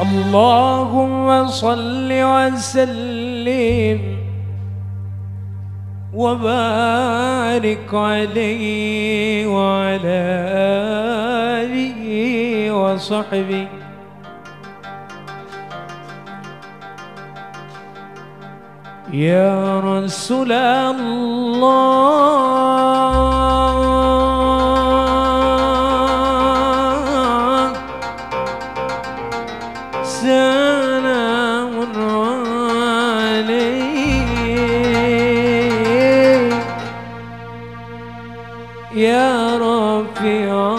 اللهم صل وسلم وبارك عليه وعلى آله وصحبه يا رسول الله سلام عليك يا رفيع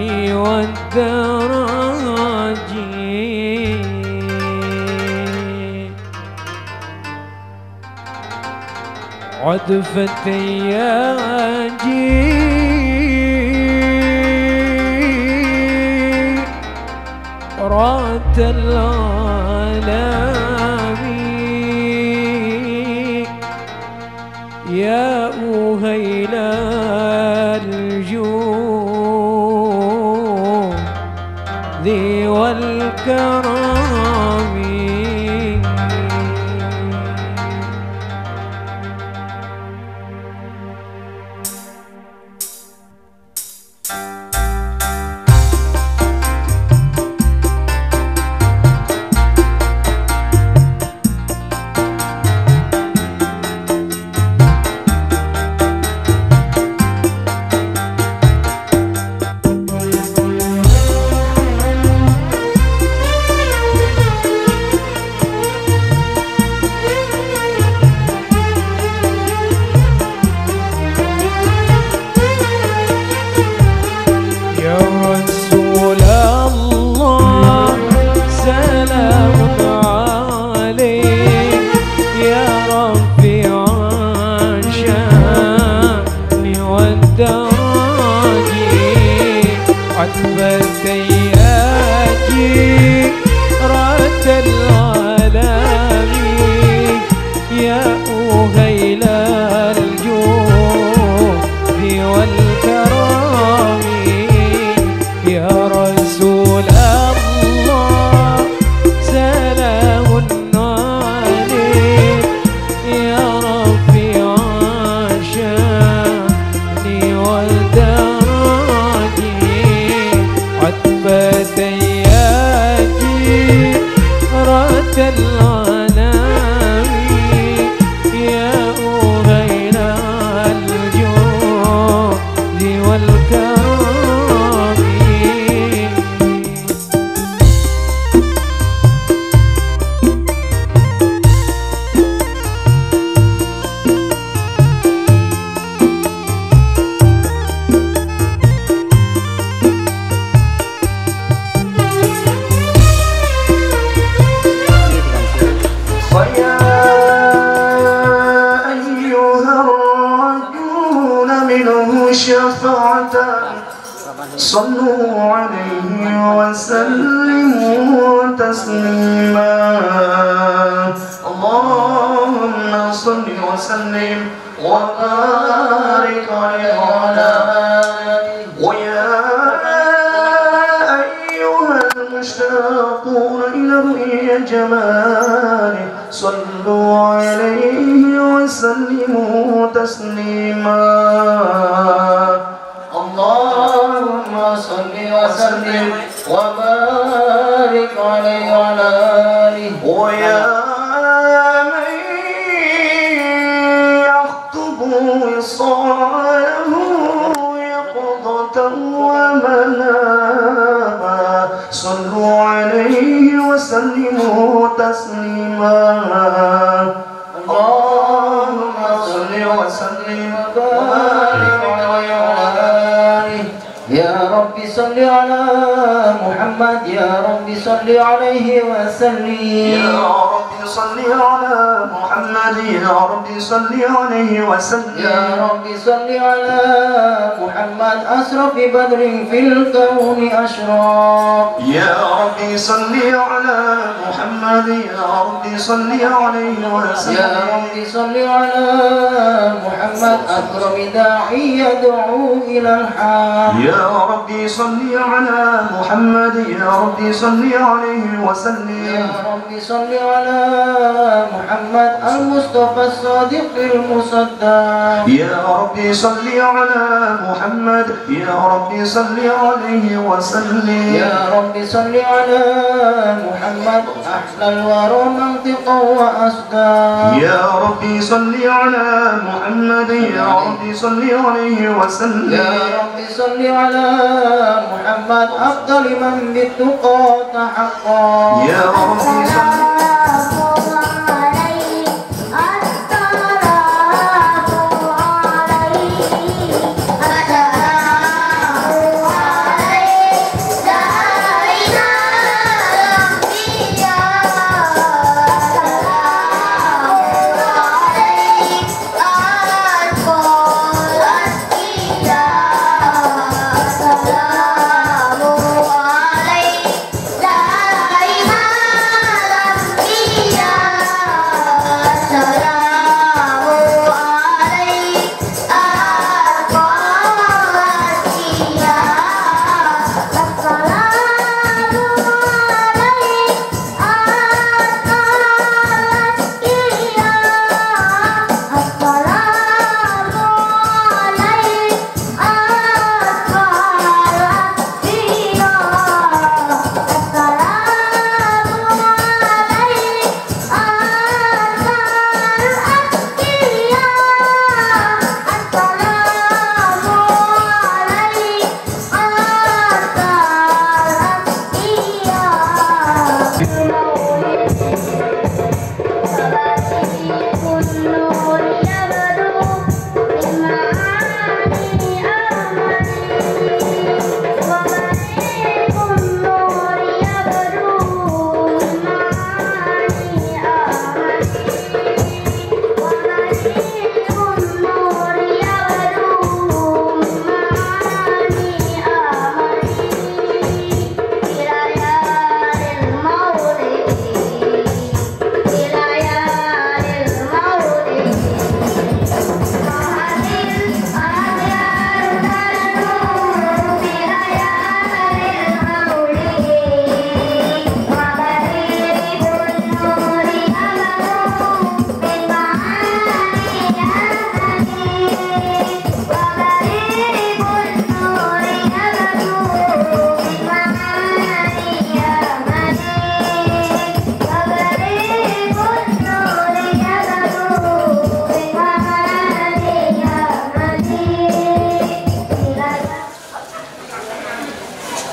شاني والدراجي عدفتي يا رات العالم يا أهيل الجود والكرم صلوا عليه وسلموا تسليما اللهم صل وسلم وبارك عليه وعلى آله ويا أيها المشتاقون إلى رؤيا جماله صلوا عليه وسلموا تسليما اللهم صل وسلم وبارك عليه وعلى آله ويا من يخطب وصاله يقظة ومناما صلوا عليه وسلموا تسليما اللهم صل وسلم وبارك عليه وعلى آله يا رب صل على محمد يا رب صل عليه وسلم يا رب صل على محمد يا رب صل عليه وسلم يا رب صل على محمد محمد أسرف بدر في الكون أشراق يا ربي صل على محمد يا ربي صل عليه وسلم يا ربي صل على محمد أكرم داعي يدعو إلى الحق يا ربي صل على محمد يا ربي صل عليه وسلم يا ربي صل على محمد المصطفى الصادق المصدق يا ربي صل على محمد يا ربي صل عليه وسلم يا ربي صل على محمد أحلى الورى منطقا وأصداق يا ربي صل على محمد يا ربي صل عليه وسلم يا ربي صل على محمد أفضل من بالتقى تحقق يا ربي صل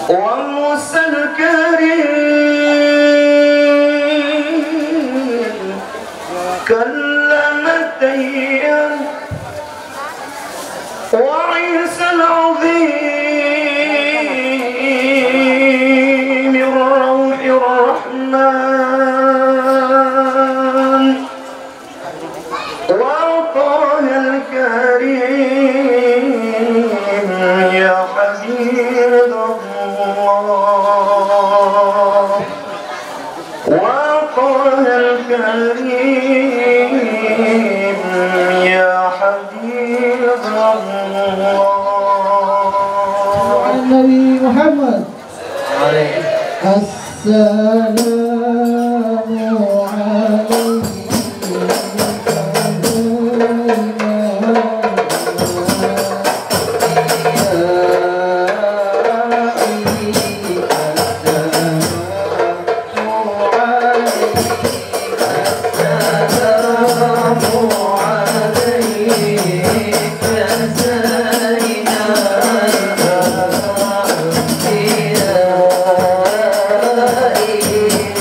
وموسى الكريم كلم الديان وعيسى العظيم الروح الرحمن وطه الكريم يا حبيب الله وطه الكريم يا حبيب الله النبي محمد السلام عليك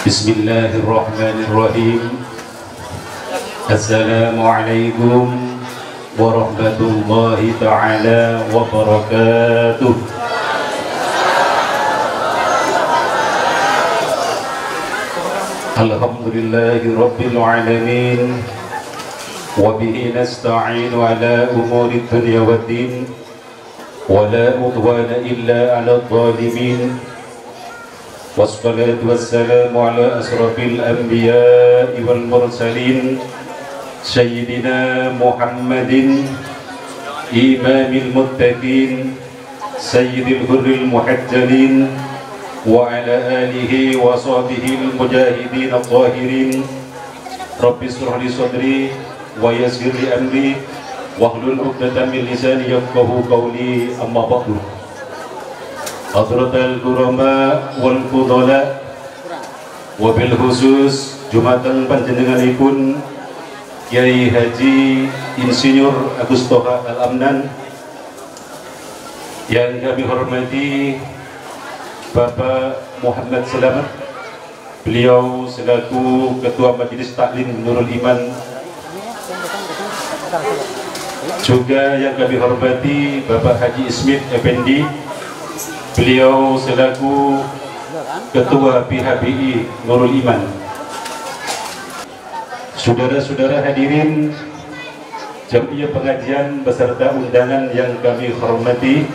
Bismillahirrahmanirrahim. Assalamualaikum warahmatullahi ta'ala wabarakatuh. Alhamdulillahi rabbil alamin. Wabihi nasta'inu ala umuri dunya waddin. Wa la udwana illa ala dhalimin. Wassalatu wassalamu ala asrafil anbiya'i wal mursalin Sayyidina Muhammadin imamil muttaqin sayyidil hurril muhajjalin wa ala alihi wa sahbihi al-mujahidin al-zahirin Rabbi shrah li sadri wa yassir li amri wahlul 'uqdatam min lisani yafqahu qawli amma ba'du. Hadratal kurama wal fudala wabil khusus Jumatan panjenenganipun Kiai Haji Insinyur Agus Toha Al-Amnan, yang kami hormati Bapak Muhammad Selamat, beliau selaku Ketua Majelis Taklim Nurul Iman. Juga yang kami hormati Bapak Haji Ismit Effendi, beliau selaku Ketua PHBI Nurul Iman. Saudara-saudara hadirin Jamiah pengajian beserta undangan yang kami hormati,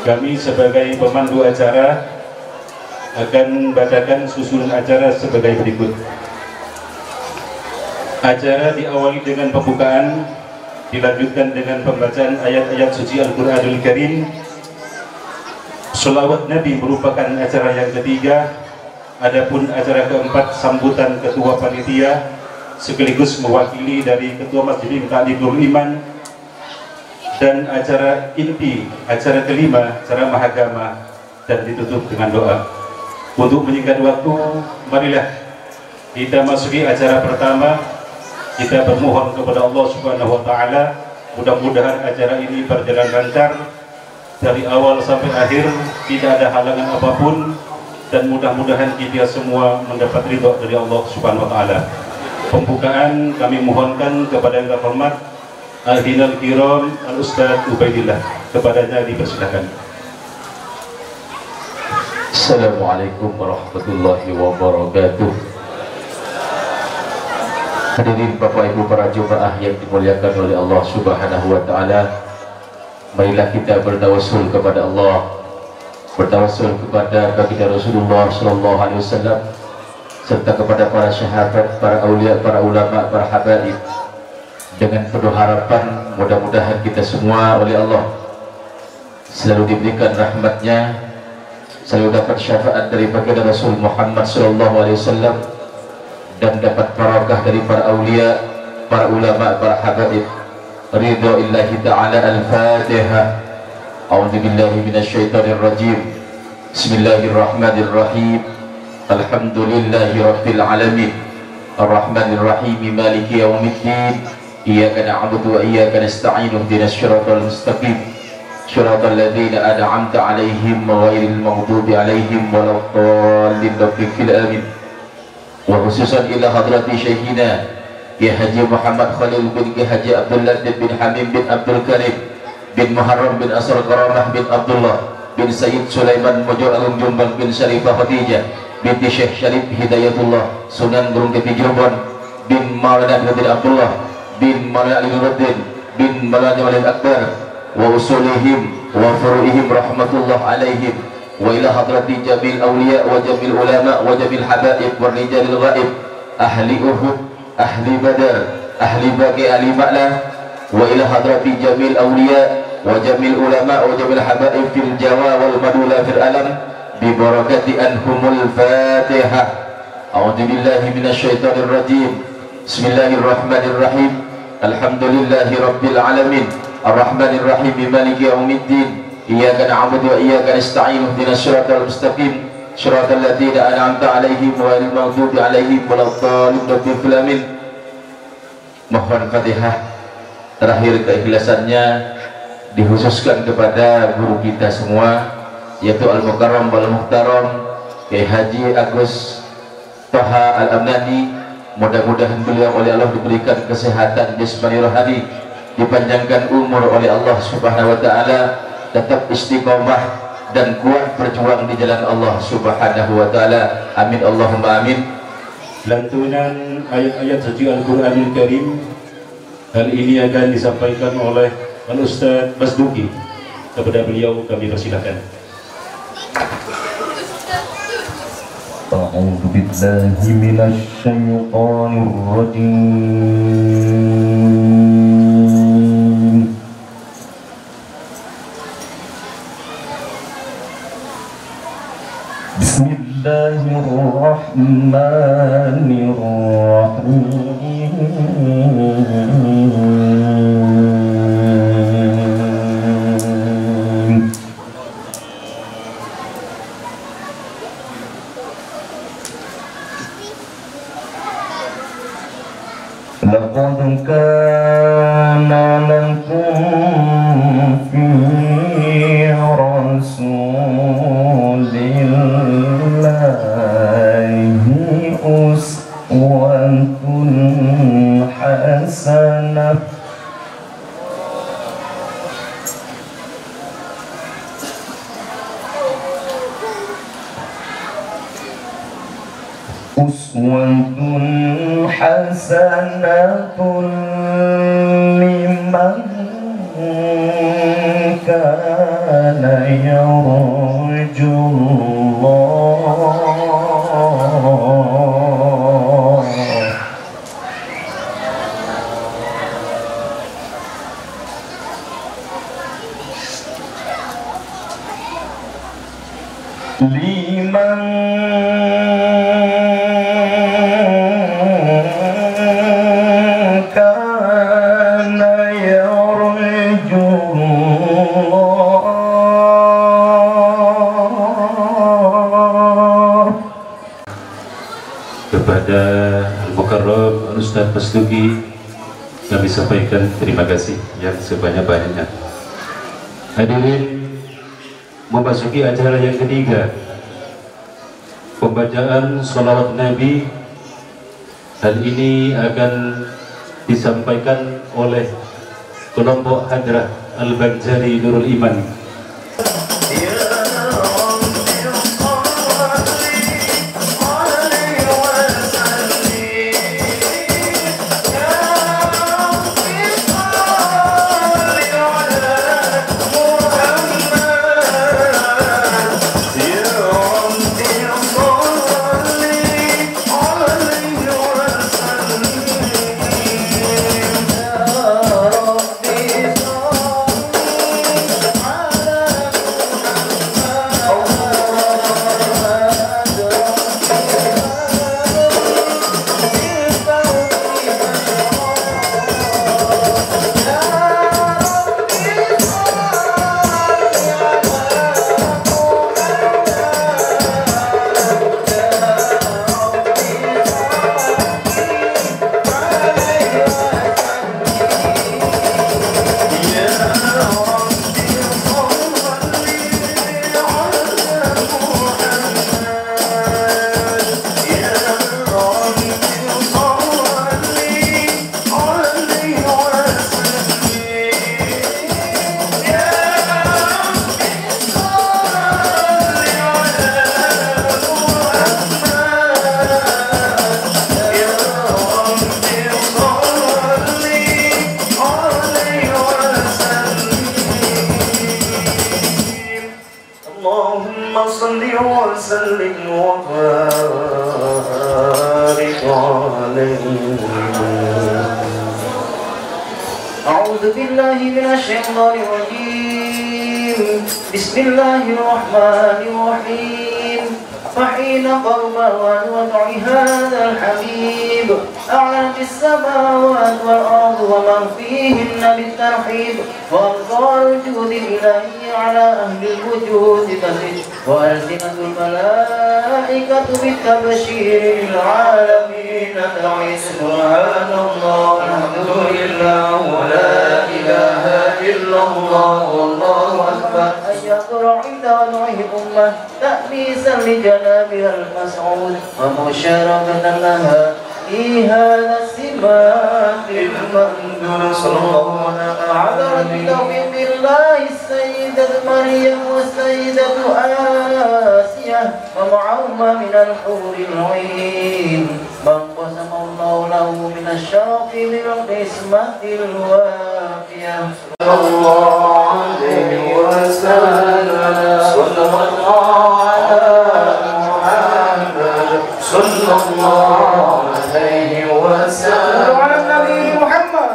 kami sebagai pemandu acara akan bacakan susunan acara sebagai berikut. Acara diawali dengan pembukaan, dilanjutkan dengan pembacaan ayat-ayat suci Al-Quranul Karim. Sholawat Nabi merupakan acara yang ketiga. Adapun acara keempat sambutan Ketua Panitia sekaligus mewakili dari Ketua Masjid Taklim Nurul Iman, dan acara inti, acara kelima, ceramah agama, dan ditutup dengan doa. Untuk menyingkat waktu, marilah kita masuki acara pertama. Kita bermohon kepada Allah Subhanahu wa Ta'ala, mudah-mudahan acara ini berjalan lancar dari awal sampai akhir tidak ada halangan apapun, dan mudah-mudahan kita semua mendapat ridho dari Allah Subhanahu wa taala. Pembukaan kami mohonkan kepada yang terhormat Al-Hinal Kiram Al-Ustadz Ubaidillah, kepadanya dipersilakan. Assalamualaikum warahmatullahi wabarakatuh. Hadirin Bapak Ibu para jemaah yang dimuliakan oleh Allah Subhanahu wa taala, marilah kita bertawassul kepada Allah, bertawassul kepada baginda Rasulullah sallallahu alaihi wasallam, serta kepada para sahabat, para aulia, para ulama, para habaib, dengan penuh harapan mudah-mudahan kita semua oleh Allah selalu diberikan rahmatnya, selalu dapat syafaat dari baginda Rasul Muhammad sallallahu alaihi wasallam, dan dapat barakah dari para aulia, para ulama, para habaib. Ridho illahi ta'ala. Al-Fatihah. A'udzu billahi minasyaitonir rajim. Bismillahirrahmanirrahim. Alhamdulillahi rabbil alamin. Arrahmanir rahim, maliki yaumiddin. Iyyaka na'budu wa iyyaka nasta'in. Ihdinas siratal mustaqim. Shiratal ladzina an'amta 'alaihim ghairil maghdubi 'alaihim waladdallin. Amin. Wa khususan ila hadrati syekhina Ki Haji Muhammad Khalil bin Ki Haji Abdul Latif bin Hamim bin Abdul Karim bin Muharram bin Asr Karamah bin Abdullah bin Sayyid Sulaiman Mujur Agung Jombang bin Syarifah Khadijah binti Syekh Syarif Hidayatullah Sunan Gunung Keti Jombang bin Maulana bin Abdullah bin Maulana Ali Nuruddin bin Maulana Walid Akbar wa usulihim wa furu'ihim rahmatullah alaihim wa ila hadrati jamil awliya wa jamil ulama wa jamil habaib wa rijalil ghaib ahli Uhud, ahli Badar, ahli Baqi, ahli Ma'la, wa ila hadrati jamil awliya wa jamil ulama wa jamil habaib fil Jawa wal Madula fil alam bi barakati anhumul Fatihah. A'udzu billahi minasyaitonir rajim. Bismillahirrahmanirrahim. Alhamdulillahi rabbil alamin. Arrahmanir rahim, maliki yaumiddin. Iyyaka na'budu wa iyyaka nasta'in. Ihdinas siratal mustaqim. Shiratal ladzina an'amta 'alaihim ghairil maghdubi 'alaihim waladdallin. Amin. Mohon Fatihah terakhir keikhlasannya dikhususkan kepada guru kita semua, yaitu Al-Mukarram wal Muhtaram Kiai Haji Agus Taha Al-Amnani. Mudah-mudahan beliau oleh Allah diberikan kesehatan jasmani rohani, dipanjangkan umur oleh Allah Subhanahu wa taala, tetap istiqomah dan kuat berjuang di jalan Allah Subhanahu wa taala. Amin Allahumma amin. Lantunan ayat-ayat suci Al-Qur'anul Karim hal ini akan disampaikan oleh Al-Ustadz Basduki. Kepada beliau kami persilakan. A'udzu billahi minasy syaithanir rajim. Bismillahirrahmanirrahim. Laqad kana lakum fi rasulillahi uswatun hasanah. Uswatun hasanatun liman kana yarjullah. Liman kepada Al-Mukarram Ustadz Basduki kami sampaikan terima kasih yang sebanyak-banyaknya. Hadirin memasuki acara yang ketiga, pembacaan sholawat Nabi. Hal ini akan disampaikan oleh kelompok Hadrah Al-Banjari Nurul Iman. أعوذ بالله من الشيطان الرجيم. بسم الله الرحمن الرحيم. فحين قرب وضع هذا الحبيب أعلى في السماوات والأرض ومن فيهن بالترحيب، وأبصار الجود الإلهي على أهل الوجود تزيد، وألسنة الملائكة بالتبشير للعالمين تعي. سبحان الله والحمد لله ولا إله إلا الله والله أكبر. أن يقرأ عند وضعه الأمة تأنيسا لجنابها المسعود ومشاركة لها في هذا السمات المنذور. صلى الله على بتوفيق الله السيدة مريم والسيدة آسيا ومعهما من الحور العين من قسم الله له من الشرف بالقسمة الوافية. صلى الله عليه وسلم. صلى الله على محمد. صلى الله عليه وسلم. على النبي محمد.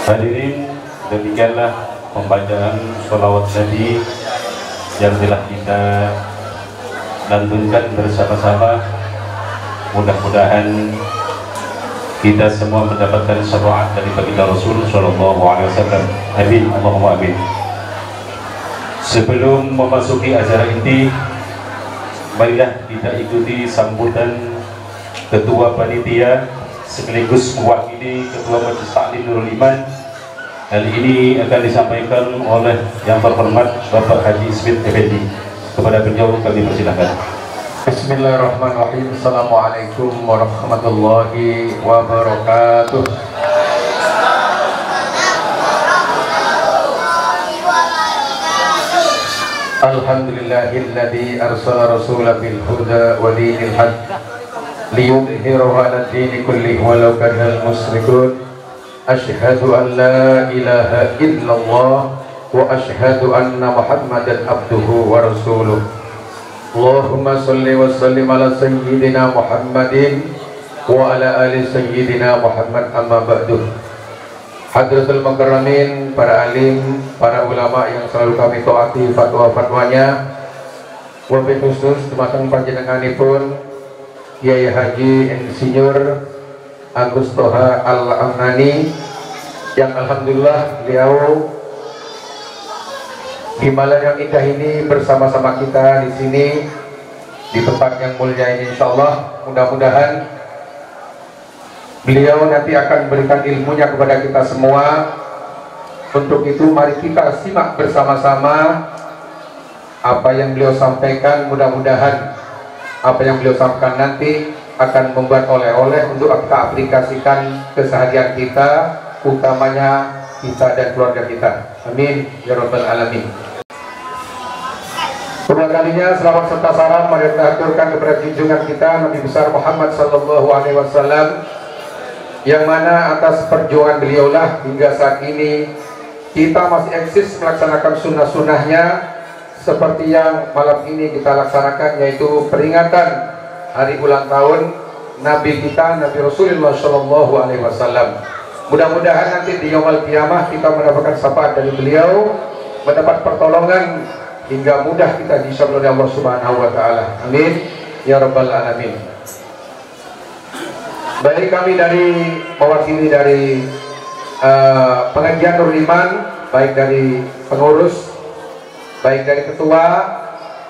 Hadirin, demikianlah pembacaan sholawat Nabi yang telah kita lantunkan bersama-sama. Mudah-mudahan kita semua mendapatkan syafaat dari baginda Rasul Sallallahu Alaihi Wasallam. Amin, Allahumma amin. Sebelum memasuki acara inti, marilah kita ikuti sambutan Ketua Panitia sekaligus mewakili Ketua Majelis Taklim Nurul Iman. Hal ini akan disampaikan oleh yang terhormat Bapak Haji Smith Effendi. Kepada beliau kami persilahkan. Bismillahirrahmanirrahim. Assalamualaikum warahmatullahi wabarakatuh. Alhamdulillahilladzi arsala rasulahu bil huda wa dinil haqq liyudhhirahu 'ala ad-dini kullihi walau karihal musyrikun. Asyhadu an la ilaha illallah wa asyhadu anna Muhammadan abduhu wa rasuluh. Allahumma shalli wa sallim ala sayyidina Muhammadin wa ala ali sayyidina Muhammad, amma ba'du. Hadratul Mukarramin, para alim, para ulama yang selalu kami taati fatwa-fatwanya, wabil khusus dumateng panjenenganipun Kiai Haji Insinyur Agus Toha Al-Amnani, yang alhamdulillah beliau di malam yang indah ini bersama-sama kita di sini di tempat yang mulia ini. Insyaallah mudah-mudahan beliau nanti akan berikan ilmunya kepada kita semua. Untuk itu mari kita simak bersama-sama apa yang beliau sampaikan. Mudah-mudahan apa yang beliau sampaikan nanti akan membuat oleh-oleh untuk kita aplikasikan keseharian kita, utamanya kita dan keluarga kita. Amin ya rabbal alamin. Kedua kalinya selamat serta salam mari kita aturkan kepada junjungan kita Nabi besar Muhammad sallallahu alaihi wasallam, yang mana atas perjuangan beliaulah hingga saat ini kita masih eksis melaksanakan sunnah-sunnahnya seperti yang malam ini kita laksanakan, yaitu peringatan hari ulang tahun Nabi kita, Nabi Rasulullah Shallallahu Alaihi Wasallam. Mudah-mudahan nanti di yaumul qiyamah kita mendapatkan syafaat dari beliau, mendapat pertolongan hingga mudah kita disyabul oleh Allah Subhanahu Wa Taala. Amin ya rabbal alamin. Baik, kami dari mewakili dari pengajian Nurul Iman, baik dari pengurus, baik dari ketua,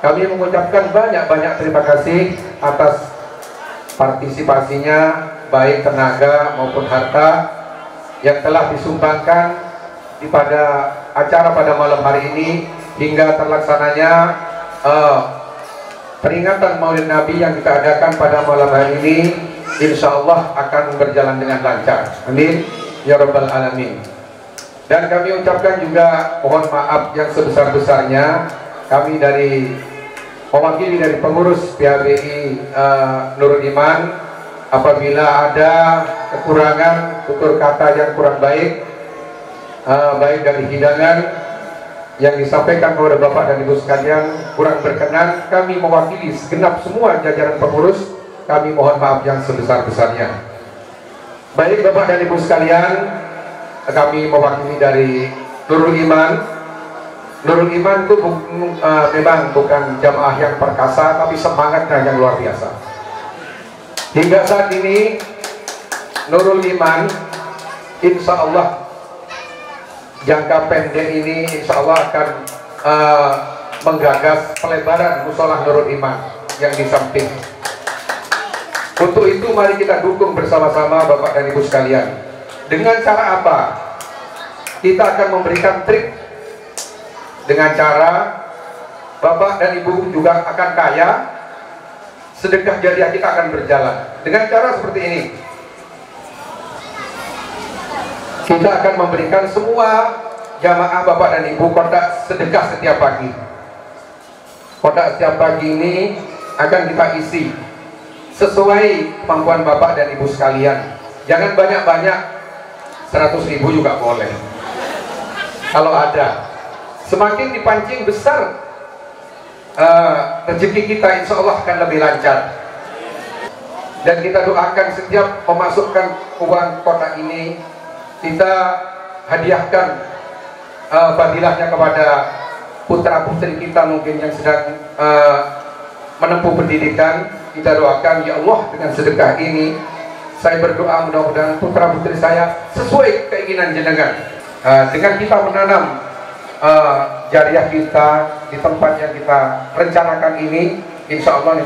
kami mengucapkan banyak-banyak terima kasih atas partisipasinya, baik tenaga maupun harta yang telah disumbangkan pada acara pada malam hari ini hingga terlaksananya peringatan Maulid Nabi yang kita adakan pada malam hari ini. Insya Allah akan berjalan dengan lancar. Amin ya rabbal alamin. Dan kami ucapkan juga mohon maaf yang sebesar-besarnya kami dari mewakili dari pengurus PHBI Nurul Iman, apabila ada kekurangan tutur kata yang kurang baik, baik dari hidangan yang disampaikan kepada Bapak dan Ibu sekalian kurang berkenan, kami mewakili segenap semua jajaran pengurus, kami mohon maaf yang sebesar-besarnya. Baik Bapak dan Ibu sekalian, kami mewakili dari Nurul Iman. Nurul Iman itu memang bukan jamaah yang perkasa, tapi semangatnya yang luar biasa. Hingga saat ini Nurul Iman insya Allah jangka pendek ini insya Allah akan menggagas pelebaran musola Nurul Iman yang di samping. Untuk itu mari kita dukung bersama-sama Bapak dan Ibu sekalian. Dengan cara apa? Kita akan memberikan trik. Dengan cara Bapak dan Ibu juga akan kaya, sedekah jariah kita akan berjalan. Dengan cara seperti ini, kita akan memberikan semua jamaah Bapak dan Ibu kotak sedekah setiap pagi. Kotak setiap pagi ini akan kita isi sesuai kemampuan Bapak dan Ibu sekalian. Jangan banyak-banyak, 100.000 juga boleh kalau ada. Semakin dipancing besar rezeki kita, insya Allah akan lebih lancar. Dan kita doakan setiap memasukkan uang kotak ini, kita hadiahkan fadilahnya kepada putra putri kita mungkin yang sedang menempuh pendidikan. Kita doakan, ya Allah, dengan sedekah ini saya berdoa mudah-mudahan putra putri saya sesuai keinginan jenengan. Dengan kita menanam jariah kita di tempat yang kita rencanakan ini, insya Allah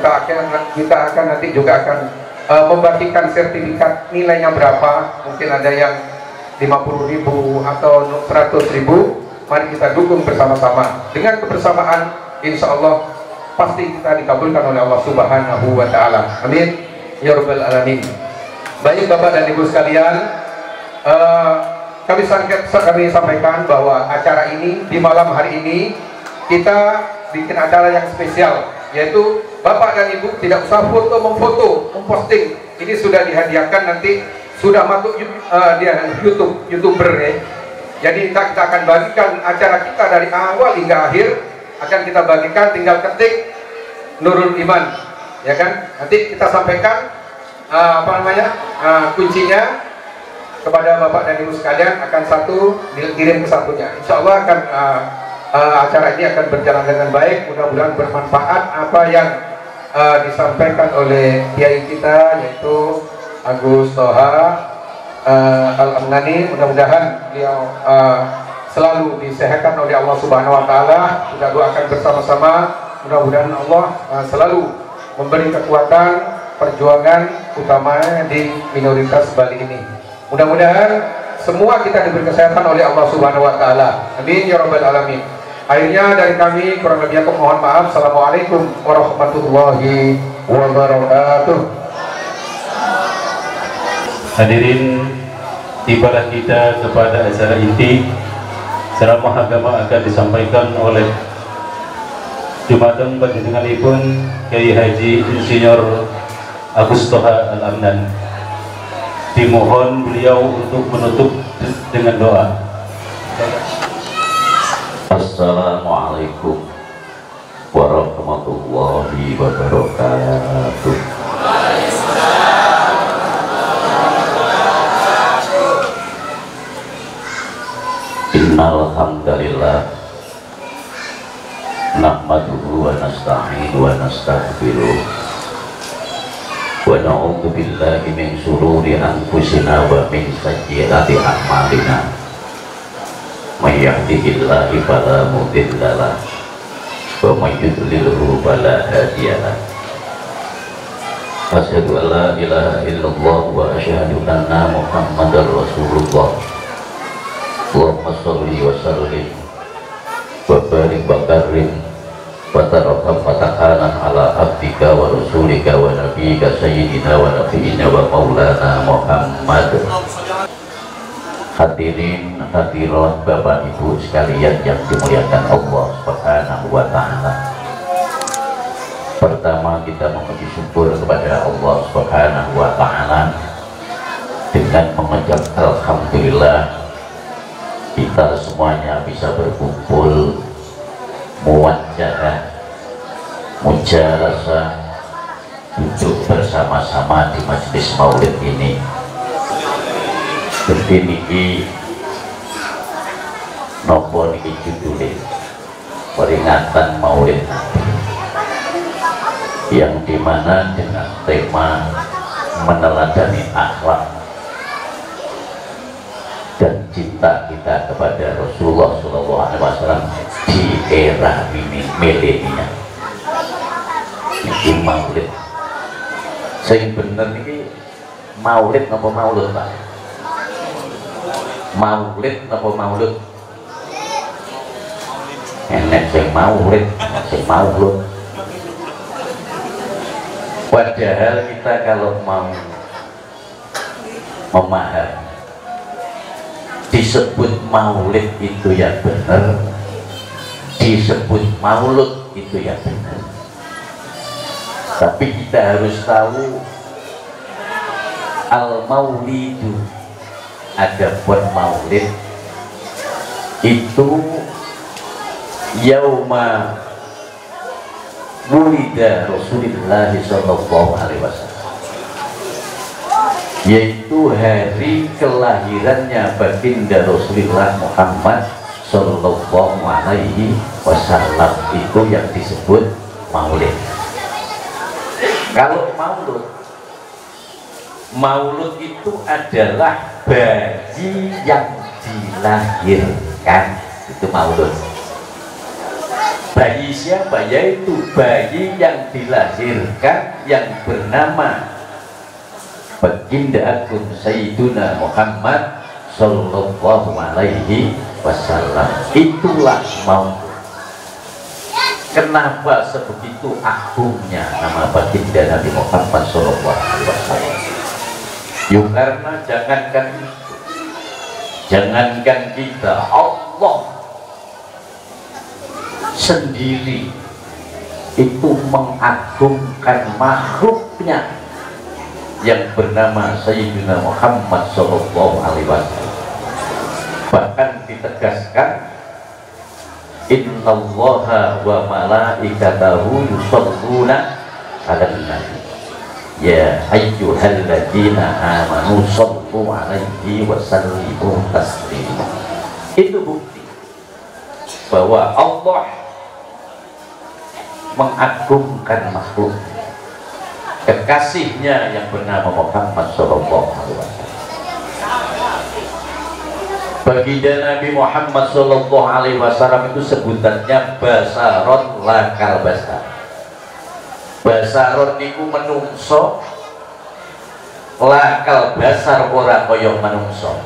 kita akan nanti juga akan membagikan sertifikat nilainya berapa, mungkin ada yang 50.000 atau 100.000. Mari kita dukung bersama-sama. Dengan kebersamaan insya Allah pasti kita dikabulkan oleh Allah Subhanahu wa Ta'ala. Amin ya rabbal alamin. Baik Bapak dan Ibu sekalian, kami sampaikan bahwa acara ini di malam hari ini kita bikin acara yang spesial, yaitu Bapak dan Ibu tidak usah memfoto, memposting. Ini sudah dihadiahkan, nanti sudah masuk YouTuber ya. Jadi kita akan bagikan acara kita dari awal hingga akhir, akan kita bagikan, tinggal ketik Nurul Iman, ya kan? Nanti kita sampaikan kuncinya kepada Bapak dan Ibu sekalian, akan satu dikirim ke satunya. Insya Allah akan acara ini akan berjalan dengan baik, mudah-mudahan bermanfaat apa yang disampaikan oleh kiai kita, yaitu Agus Toha Al-Amnani. Mudah-mudahan beliau selalu disehatkan oleh Allah Subhanahu wa Ta'ala. Kita doakan bersama-sama, mudah-mudahan Allah selalu memberi kekuatan perjuangan utamanya di minoritas Bali ini. Mudah-mudahan semua kita diberi kesehatan oleh Allah Subhanahu wa Ta'ala. Amin ya rabbal alamin. Akhirnya dari kami kurang lebih aku mohon maaf. Assalamualaikum warahmatullahi wabarakatuh. Hadirin, tibalah kita kepada acara inti. Ceramah agama akan disampaikan oleh Jumateng Panjenenganipun Kiai Haji Insinyur Agus Toha Al-Amnan. Dimohon beliau untuk menutup dengan doa. Assalamualaikum warahmatullahi wabarakatuh. Innal hamdalillah nahmaduhu wa nasta'inuhu wa nastaghfiruh wa na'udzu billahi min shururi anfusina wa min sayyiati a'malina. May yahdihillahu fala mudilla lahu wa may yudlilhu fala hadiya lahu. Asyhadu an la ilaha illallah wa asyhadu anna Muhammadar Rasulullah. Allahumma sholli wa sallim wa barik wa karim wa tarham wa ta'ala ala abdika wa rasulika wa nabiyyika sayyidina wa nabiyina wa maulana Muhammad. Hadirin hadirat Bapak Ibu sekalian yang dimuliakan Allah Subhanahu wa Ta'ala. Pertama, kita memuji syukur kepada Allah Subhanahu wa Ta'ala dengan mengucap alhamdulillah kita semuanya bisa berkumpul muwajjah mujarasa duduk bersama-sama di majelis maulid ini. Seperti niki nopo niki judulnya peringatan maulid Nabi, yang dimana dengan tema meneladani akhlak dan cinta kita kepada Rasulullah SAW di era ini milenial. Ini maulid. Saya bener ini maulid apa maulud Pak? Maulid apa maulud? Enak sing maulid, sing maulud. Padahal kita kalau mau memahami disebut maulid itu yang benar, disebut maulud itu yang benar. Tapi kita harus tahu al-maulidu, adapun maulid itu yauma wulida Rasulullah sallallahu alaihi wasallam, yaitu hari kelahirannya baginda Rasulullah Muhammad sallallahu alaihi wasallam. Itu yang disebut maulid. Kalau maulud itu adalah bayi yang dilahirkan, itu maulud. Bayi siapa? Yaitu bayi yang dilahirkan yang bernama baginda agung Sayyiduna Muhammad sallallahu alaihi wasallam. Itulah maulud. Kenapa sebegitu agungnya nama baginda Nabi Muhammad sallallahu alaihi wasallam? Yuk, karena jangankan kita, Allah sendiri itu mengagungkan makhluknya yang bernama Sayyidina Muhammad Sallallahu Alaihi Wasallam. Bahkan ditegaskan, Innallaha wa malaikatahu yusholluna 'alan nabi ya ayyuhalladzina amanu shollu 'alaihi wa sallimu taslima. Itu bukti bahwa Allah mengagungkan makhluk, kekasihnya yang bernama Muhammad Sallallahu Alaihi Wasallam. Baginda Nabi Muhammad Sallallahu Alaihi Wasallam itu sebutannya basaron lakal basar. Basaron niku menungso, lakal basar ora kaya menungso.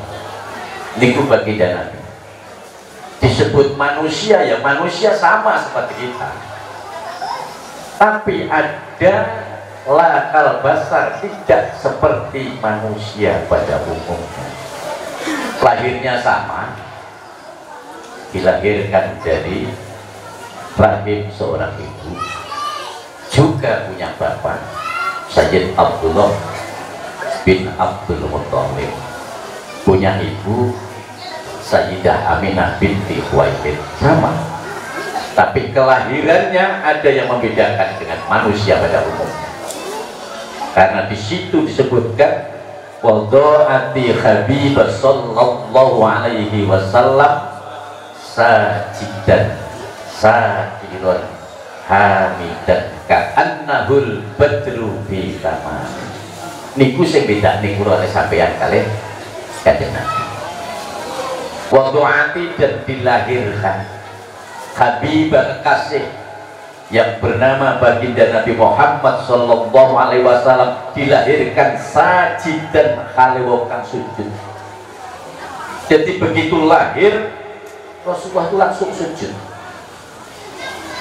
Niku baginda Nabi. Disebut manusia, ya manusia sama seperti kita. Tapi ada lakal basar, tidak seperti manusia pada umumnya. Lahirnya sama, dilahirkan dari rahim seorang ibu, juga punya bapak Sayyid Abdullah bin Abdul Muttalib, punya ibu Sayyidah Aminah binti Khuwailid, sama. Tapi kelahirannya ada yang membedakan dengan manusia pada umumnya, karena di situ disebutkan wada'ati Habibah sallallahu alaihi wasallam sajidan sakiron hamidan ka'annahul badru fi tamam. Niku sing beda niku oleh sampeyan kalian kanjeng Nabi. Wada'ati, dan dilahirkan Habibah kekasih yang bernama baginda Nabi Muhammad Sallallahu Alaihi Wasallam, dilahirkan sajidan khaliwong kang sujud. Jadi begitu lahir Rasulullah itu langsung sujud.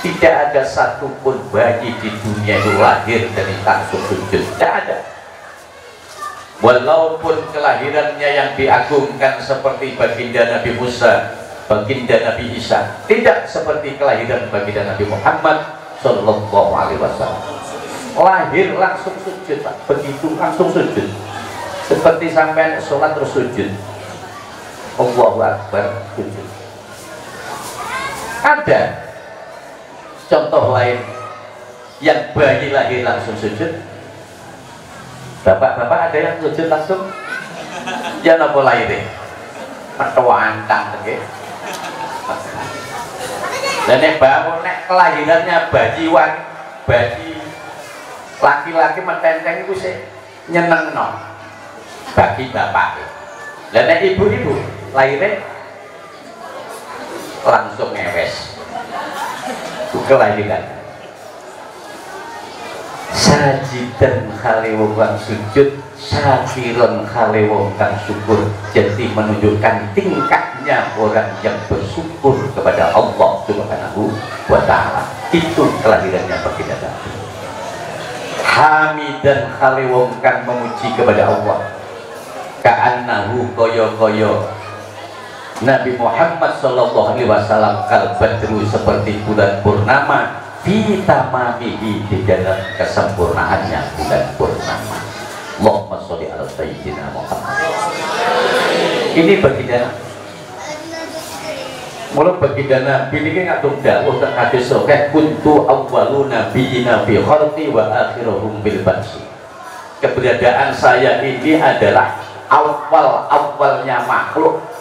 Tidak ada satupun bayi di dunia itu lahir dari langsung sujud, tidak ada. Walaupun kelahirannya yang diagungkan seperti baginda Nabi Musa, baginda Nabi Isa, tidak seperti kelahiran baginda Nabi Muhammad Sallallahu Alaihi Wasallam. Lahir langsung sujud, Pak. Begitu langsung sujud, seperti sampai sholat terus sujud. Allahu Akbar, sujud. Ada contoh lain yang bayi lahir langsung sujud? Bapak-bapak ada yang sujud langsung? Ya napa lahirnya? Metawantang nggih. Dan nek bangun nek kelahirannya bayi laki-laki mententeng itu sih nyenengno bagi bapak. Dan nek ibu-ibu lahirnya langsung ngewes. Kelahiran sajidan khaliwong kang sujud, syakiron khaliwong kang syukur. Jadi menunjukkan tingkahnya orang yang bersyukur kepada Allah Subhanahu wa ta'ala. Itu kelahirannya baginda Nabi. Hamidan khaliwong kang memuji kepada Allah, ka'annahu koyo-koyo Nabi Muhammad Sallallahu Alaihi Wasallam kal badru, seperti bulan purnama, fi tamamihi, di dalam kesempurnaannya bulan purnama. Allahumma sholli ala sayyidina Muhammad. Ini baginda mulai baginda Nabi ini ngatur dakwah dan hadis sahih, kuntu awwalu nabiyina fi khalqi wa akhiruhum bil ba'si. Keberadaan saya ini adalah awalnya makhluk.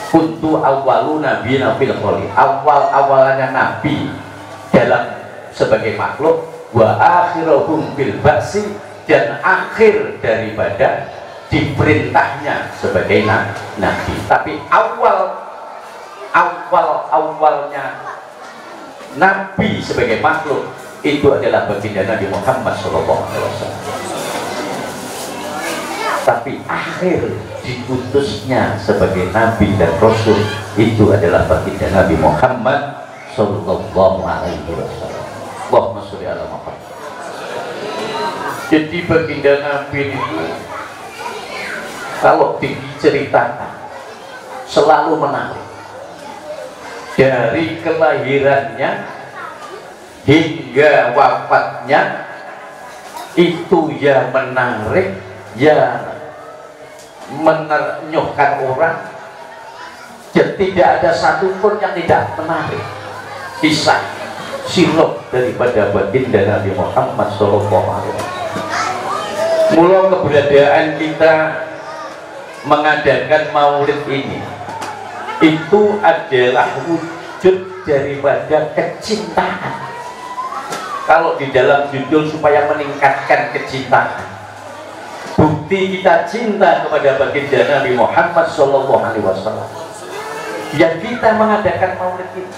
Kuntu awwalu nabiyina fil khalqi, awalnya nabi dalam sebagai makhluk, wa akhiruhum bil ba'si, dan akhir daripada diperintahnya sebagai nabi. Tapi awalnya nabi sebagai makhluk itu adalah baginda Nabi Muhammad SAW. Tapi akhir diutusnya sebagai nabi dan rasul itu adalah baginda Nabi Muhammad Sallallahu Alaihi Wasallam. Allahumma sholli ala Muhammad. Jadi baginda Nabi itu kalau diceritakan selalu menarik. Dari kelahirannya hingga wafatnya itu ya menarik, ya menenyuhkan orang. Jadi tidak ada satupun yang tidak menarik kisah sirah daripada baginda Nabi Muhammad SAW. Mula keberadaan kita mengadakan maulid ini itu adalah wujud daripada kecintaan. Kalau di dalam judul supaya meningkatkan kecintaan, bukti kita cinta kepada baginda Nabi Muhammad SAW, yang kita mengadakan maulid ini.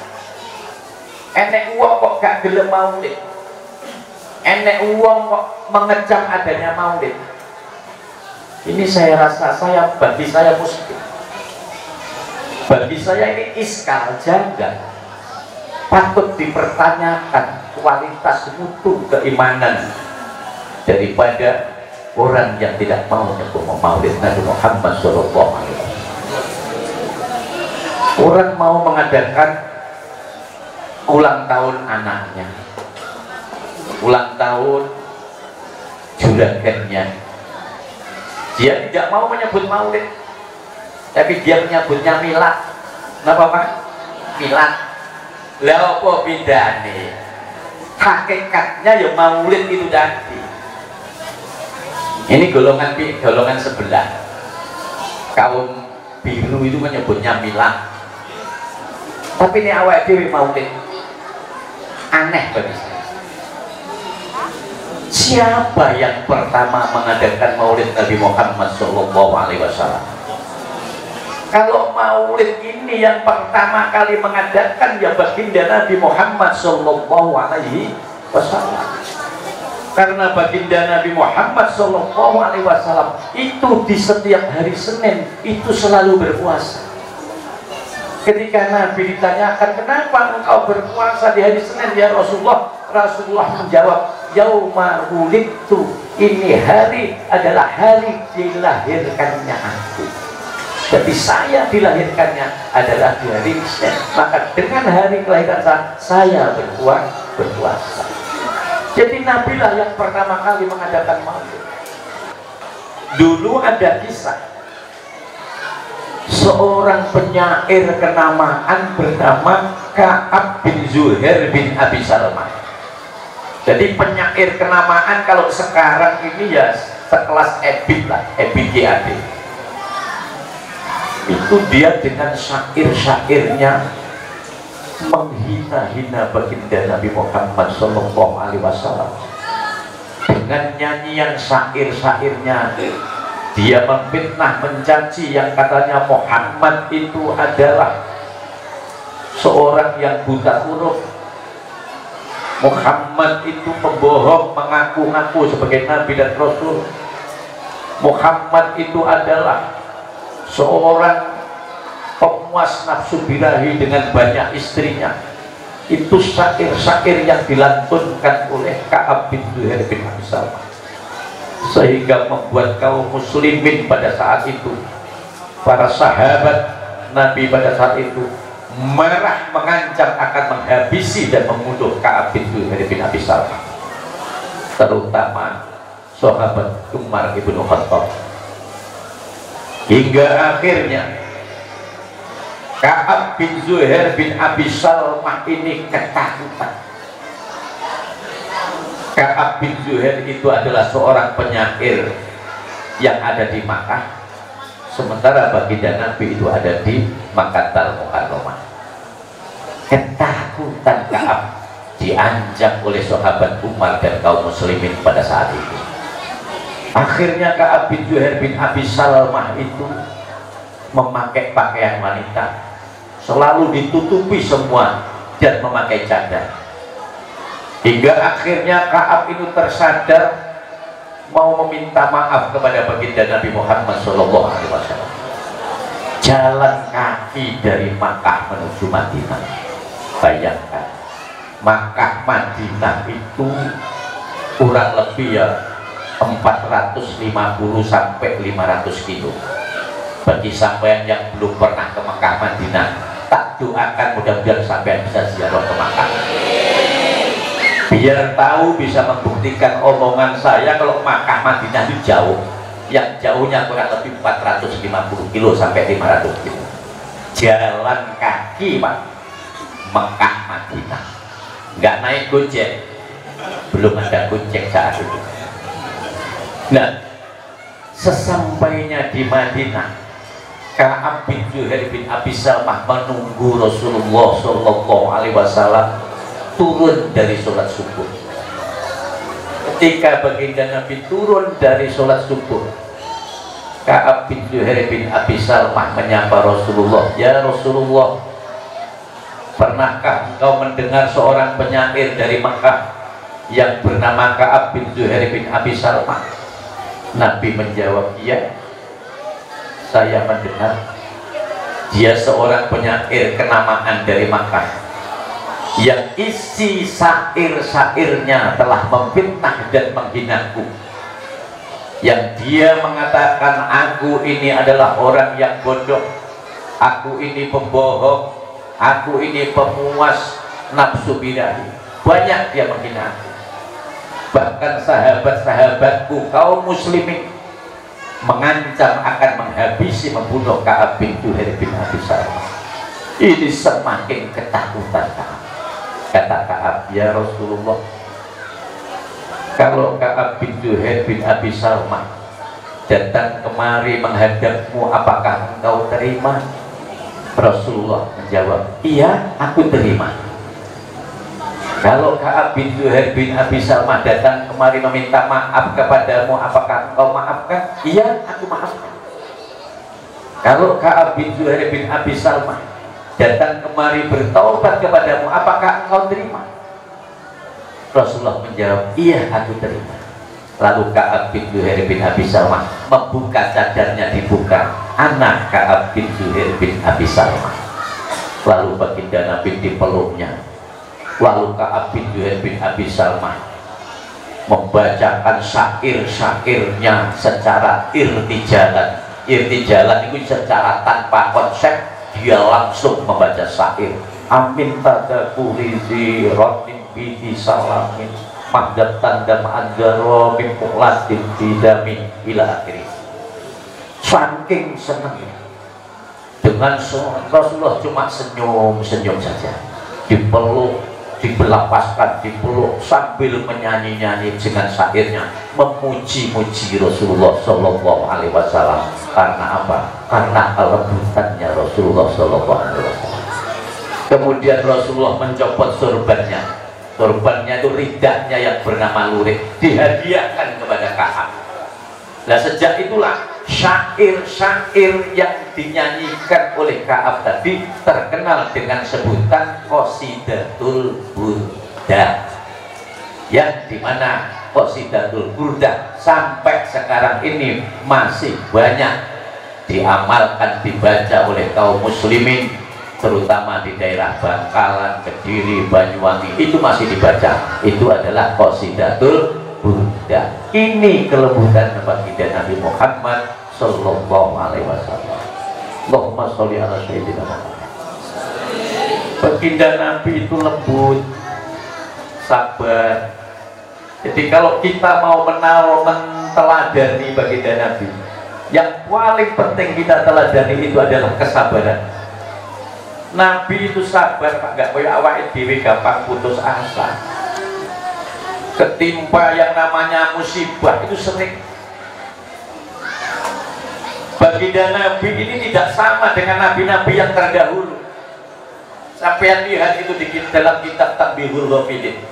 Enek uang kok gak gelem maulid, enek uang kok mengecam adanya maulid. Ini saya rasa bagi saya muskil, bagi saya ini iskal, janggal. Patut dipertanyakan kualitas mutu keimanan daripada orang yang tidak mau nyebut maulid Nabi Muhammad SAW. Orang mau mengadakan ulang tahun anaknya, ulang tahun juragannya, dia tidak mau menyebut maulid, tapi dia menyebutnya milad. Kenapa Pak? Milad. Lah apa bedane? Hakikatnya ya maulid itu tadi. Ini golongan sebelah. Kaum biru itu menyebutnya milad. Tapi ini awal dewi maulid. Aneh bagi saya. Siapa yang pertama mengadakan maulid Nabi Muhammad SAW? Kalau maulid ini yang pertama kali mengadakan ya baginda Nabi Muhammad SAW. Karena baginda Nabi Muhammad SAW itu di setiap hari Senin itu selalu berpuasa. Ketika Nabi ditanyakan, kenapa engkau berpuasa di hari Senin ya Rasulullah? Rasulullah menjawab, yauma wulidtu, ini hari adalah hari dilahirkannya aku. Jadi saya dilahirkannya adalah di hari Senin, maka dengan hari kelahiran saya berpuasa. Jadi Nabi lah yang pertama kali mengadakan maulid. Dulu ada kisah seorang penyair kenamaan bernama Ka'ab bin Zuhair bin Abi Salmah. Jadi penyair kenamaan kalau sekarang ini ya sekelas Ebit lah, Ebit GAD. Itu dia dengan syair-syairnya menghina-hina baginda Nabi Muhammad SAW. Dengan nyanyian syair-syairnya dia memfitnah, mencaci yang katanya Muhammad itu adalah seorang yang buta huruf. Muhammad itu pembohong, mengaku-ngaku sebagai Nabi dan Rasul. Muhammad itu adalah seorang pemuas nafsu birahi dengan banyak istrinya. Itu syair-syair yang dilantunkan oleh Ka'ab bin Zuhair bin Abi Salmah, sehingga membuat kaum muslimin pada saat itu, para sahabat Nabi pada saat itu marah, mengancam akan menghabisi dan membunuh Ka'ab bin Zuhair bin Abi Salmah, terutama sahabat Umar ibnu Khattab. Hingga akhirnya Ka'ab bin Zuhair bin Abi Salmah ini ketakutan. Ka'ab bin Zuhair itu adalah seorang penyair yang ada di Makkah, sementara baginda Nabi itu ada di Makkatal Mukarramah. Ketakutan Ka'ab diancam oleh sahabat Umar dan kaum muslimin pada saat itu. Akhirnya Ka'ab bin Zuhair bin Abi Salmah itu memakai pakaian wanita, selalu ditutupi semua dan memakai cadar. Hingga akhirnya Ka'ab itu tersadar mau meminta maaf kepada baginda Nabi Muhammad SAW. Jalan kaki dari Makkah menuju Madinah. Bayangkan, Makkah Madinah itu kurang lebih ya 450 sampai 500 kilo. Bagi sampean yang belum pernah ke Makkah Madinah, tak doakan mudah-mudahan sampean bisa ziarah ke Makkah. biar tahu bisa membuktikan omongan saya kalau Makkah Madinah itu jauh, yang jauhnya kurang lebih 450 kilo sampai 500 kilo jalan kaki Pak. Mekah Madinah nggak naik gojek, belum ada gojek saat itu. Nah, sesampainya di Madinah, Ka'ab bin Zuhair bin Abi Salmah menunggu Rasulullah Shallallahu Alaihi Wasallam turun dari sholat subuh. Ketika baginda Nabi turun dari sholat subuh, Ka'ab bin Zuhair bin Abi Salmah menyapa Rasulullah, "Ya Rasulullah, pernahkah engkau mendengar seorang penyair dari Makkah yang bernama Ka'ab bin Zuhair bin Abi Salmah?" Nabi menjawab, "Iya, saya mendengar. Dia seorang penyair kenamaan dari Makkah yang isi syair-syairnya telah memfitnah dan menghinaku, yang dia mengatakan aku ini adalah orang yang bodoh, aku ini pembohong, aku ini pemuas nafsu birahi." Banyak dia menghina aku. Bahkan sahabat-sahabatku kaum muslimin mengancam akan menghabisi, membunuh Ka'ab bin Zuhair bin Abi Salmah. Ini semakin ketakutan Ka'ab. Kata Ka'ab, "Ya Rasulullah, kalau Ka'ab bin Zuhair bin Abi Salmah datang kemari menghadapmu, apakah engkau terima?" Rasulullah menjawab, "Iya, aku terima." Kalau Ka'ab bin Zuhair bin Abi Salmah datang kemari meminta maaf kepadamu, apakah engkau maafkan? Iya, aku maafkan. Kalau Ka'ab bin Zuhair bin Abi Salmah datang kemari bertaubat kepadamu, apakah engkau terima? Rasulullah menjawab, iya, aku terima. Lalu Ka'ab bin Zuhair bin Abi Salmah membuka cadarnya, dibuka, anak Ka'ab bin Zuhair bin Abi Salmah. Lalu baginda Nabi dipeluknya. Lalu Ka'ab bin Zuhair bin Abi Salmah membacakan syair-syairnya secara irtijalan. Irtijalan itu secara tanpa konsep, dia langsung membaca syair. Amin tadakurizi rotin bidi salamin magdatan dan ma'adaro min mu'ladin bidami ila akhiri. Saking senangnya dengan Rasulullah cuma senyum-senyum saja, dipeluk, dibelapaskan, dipeluk sambil menyanyi-nyanyi dengan syairnya, memuji-muji Rasulullah Shallallahu Alaihi Wasallam. Karena apa? Karena kelembutannya Rasulullah Shallallahu Alaihi Wasallam. Kemudian Rasulullah mencopot sorbannya. Sorbannya itu ridahnya yang bernama lurik, dihadiahkan kepada Ka'ab. Nah, sejak itulah syair-syair yang dinyanyikan oleh Ka'ab tadi terkenal dengan sebutan Qasidatul Burdah, yang dimana Qasidatul Burdah sampai sekarang ini masih banyak diamalkan, dibaca oleh kaum muslimin, terutama di daerah Bangkalan, Kediri, Banyuwangi, itu masih dibaca. Itu adalah Qasidatul Burdah. Ini kelembutan baginda Nabi Muhammad Sallallahu Alaihi Wasallam. Allahumma sholli ala sayyidina Muhammad. Baginda Nabi itu lembut, sabar. Jadi kalau kita mau menteladani baginda Nabi, yang paling penting kita teladani itu adalah kesabaran. Nabi itu sabar Pak, gak kayak awake dhewe gampang putus asa. Ketimpa yang namanya musibah itu sering. Baginda Nabi ini tidak sama dengan nabi-nabi yang terdahulu. Sampai lihat itu di dalam kitab Tanbihul Ghafilin.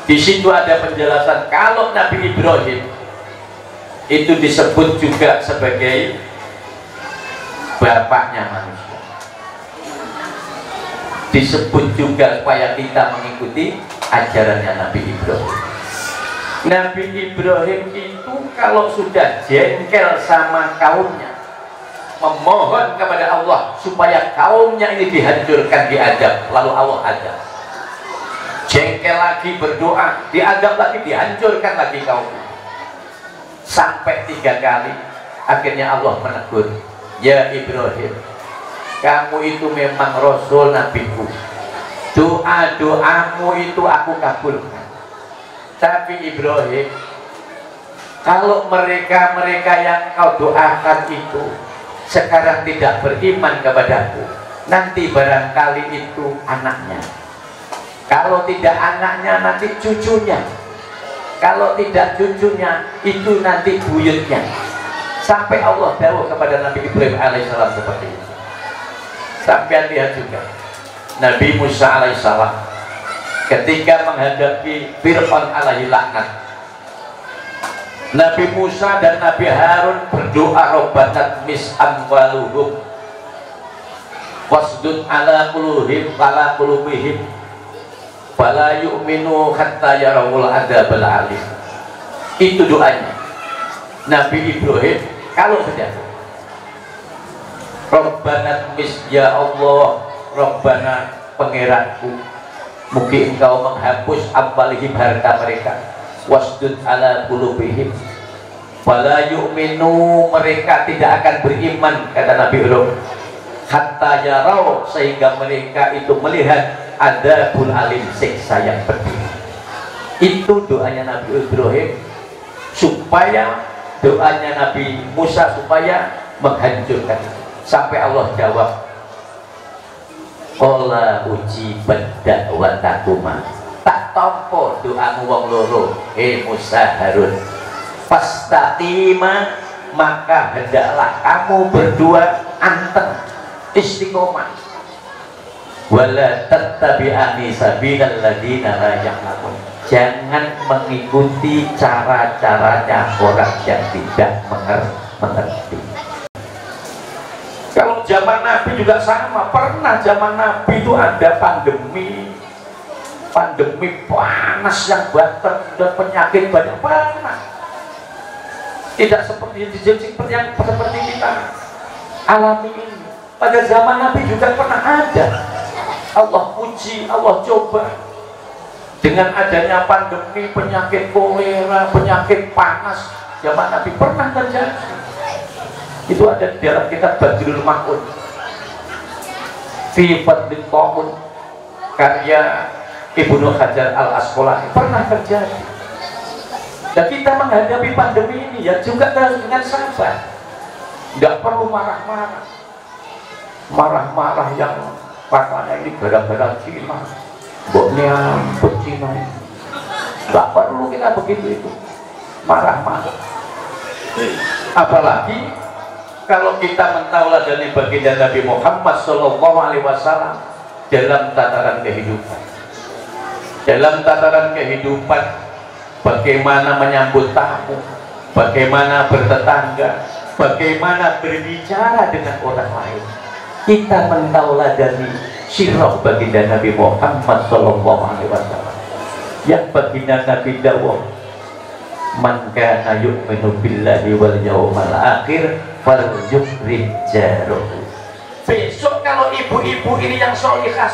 Di situ ada penjelasan kalau Nabi Ibrahim itu disebut juga sebagai bapaknya manusia. Disebut juga supaya kita mengikuti ajarannya Nabi Ibrahim. Nabi Ibrahim itu kalau sudah jengkel sama kaumnya, memohon kepada Allah supaya kaumnya ini dihancurkan, diadab, lalu Allah adab. Jengkel lagi, berdoa, diadab lagi, dihancurkan lagi kaumnya. Sampai 3 kali, akhirnya Allah menegur, ya Ibrahim, kamu itu memang Rasul Nabiku, doa-doamu itu aku kabulkan. Tapi Ibrahim, kalau mereka yang kau doakan itu sekarang tidak beriman kepadaku, nanti barangkali itu anaknya. Kalau tidak anaknya, nanti cucunya. Kalau tidak cucunya, itu nanti buyutnya. Sampai Allah dawuh kepada Nabi Ibrahim alaihissalam seperti itu. Sampai lihat juga Nabi Musa alaihissalam ketika menghadapi Fir'aun alaihi laknat, Nabi Musa dan Nabi Harun berdoa, Robbanat mis amwaluhum wasdud ala qulubihim fala yu'minu hatta yarawul adzabal alim. Itu doanya Nabi Ibrahim kalau sudah Robbanat mis, ya Allah, Robbana pangeranku, mungkin engkau menghapus amwalihim harta mereka, wasdud ala qulubihim fala yu'minu, mereka tidak akan beriman, kata Nabi Ibrahim, hatta yarau, sehingga mereka itu melihat adzabul alim, siksa yang pedih. Itu doanya Nabi Ibrahim, supaya doanya Nabi Musa supaya menghancurkan. Sampai Allah jawab, qala ujibat da'watakuma, tak tompo doamu wong loro, Musa Harun, fastaqima, maka hendaklah kamu berdua anteng istiqomah, wala tattabi'ani sabilal ladina la ya'lamun, jangan mengikuti cara-caranya orang yang tidak mengerti. Kalau zaman Nabi juga sama, pernah zaman Nabi itu ada pandemi panas yang batang dan penyakit banyak banget. Tidak seperti yang seperti kita alami ini. Pada zaman Nabi juga pernah ada. Allah puji, Allah coba. Dengan adanya pandemi, penyakit kolera, penyakit panas, zaman Nabi pernah terjadi. Itu ada di dalam kitab Badrul Ma'un fi Fadlil Qawun karya Ibnu Hajar Al-Asqalani, pernah terjadi. Dan kita menghadapi pandemi ini ya juga dengan sabar, tidak perlu marah-marah yang katanya ini gara-gara Cina, boknya Cina, nggak perlu kita begitu itu marah-marah. Apalagi kalau kita mentauladani baginda Nabi Muhammad SAW dalam tataran kehidupan. Dalam tataran kehidupan, bagaimana menyambut tamu, bagaimana bertetangga, bagaimana berbicara dengan orang lain. Kita mentauladani sirah baginda Nabi Muhammad SAW. Yang baginda Nabi dawuh, man kana yu'minu billahi wal yawmal akhir falyukrim jarahu. Besok kalau ibu-ibu ini yang solihah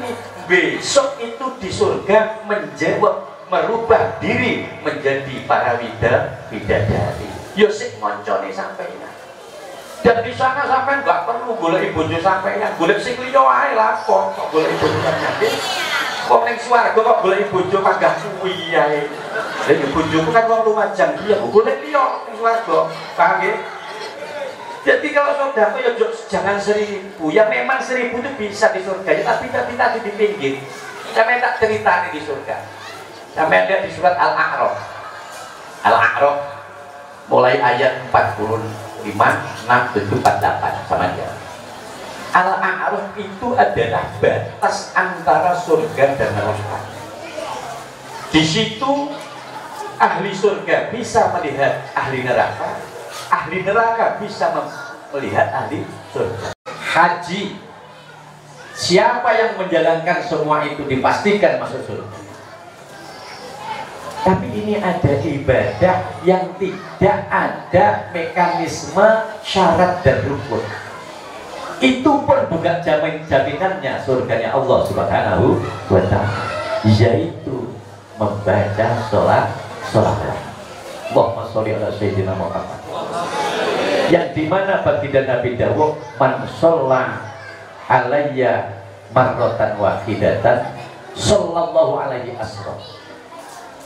ini, besok itu di surga merubah diri menjadi para bidadari. Yo sik ngoncone sampeyan. Dan di sana sampean nggak perlu golek bojo sampeyan, golek sing liya wae lah kok golek bojo sampeyan. Kok ning swarga kok golek bojo panggah kuwi ae. Lha bojoku kan wong lumajang, dia golek liya ning swarga. Paham nggih? Jadi kalau saudara ya jangan 1000, yang memang 1000 itu bisa di surga, ya, tapi tadi di pinggir. Sampai tak cerita di surga. Sampai lihat di surat Al-A'raf. Al-A'raf mulai ayat 45, 6, 7, 48 sama dia. Al-A'raf itu adalah batas antara surga dan neraka. Di situ ahli surga bisa melihat ahli neraka, ahli neraka bisa melihat ahli surga. Haji, siapa yang menjalankan semua itu dipastikan masuk surga. Tapi ini ada ibadah yang tidak ada mekanisme syarat dan rukun. Itu pun bukan jaminannya surganya Allah Subhanahu wa ta'ala, yaitu membaca sholat. Allahumma sholli ala sayyidina Muhammad. Yang dimana baginda Nabi dawuh, man sholla alayya marratan wahidatan sallallahu alaihi asra.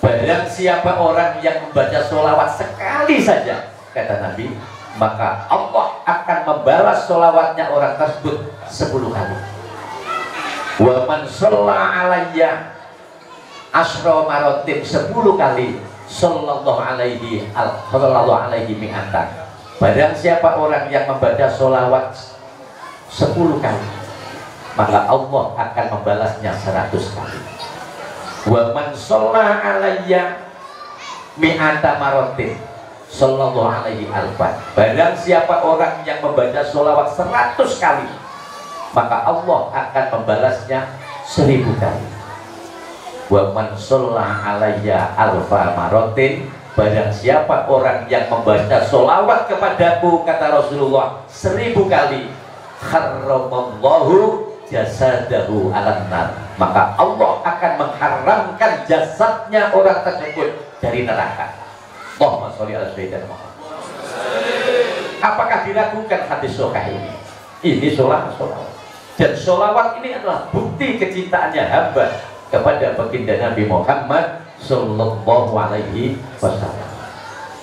Barang siapa orang yang membaca sholawat sekali saja, kata Nabi, maka Allah akan membalas sholawatnya orang tersebut 10 kali. Wa man shalla alayya asra maratin, 10 kali, sallallahu alaihi mi'atan. Barang siapa orang yang membaca sholawat 10 kali, maka Allah akan membalasnya 100 kali. Wa man shalla alayya mi'ata maratin sallallahu alaihi alfan. Barang siapa orang yang membaca sholawat 100 kali, maka Allah akan membalasnya 1000 kali. Wa man shalla alayya alfa maratin, barang siapa orang yang membaca sholawat kepadaku, kata Rasulullah, 1000 kali, harramallahu jasadahu alan nar, maka Allah akan mengharamkan jasadnya orang tersebut dari neraka. Allahumma sholli ala sayyidina Muhammad. Apakah diragukan hadis sahih ini? Ini sholawat. Dan sholawat ini adalah bukti kecintaannya hamba kepada baginda Nabi Muhammad sallallahu alaihi wasallam.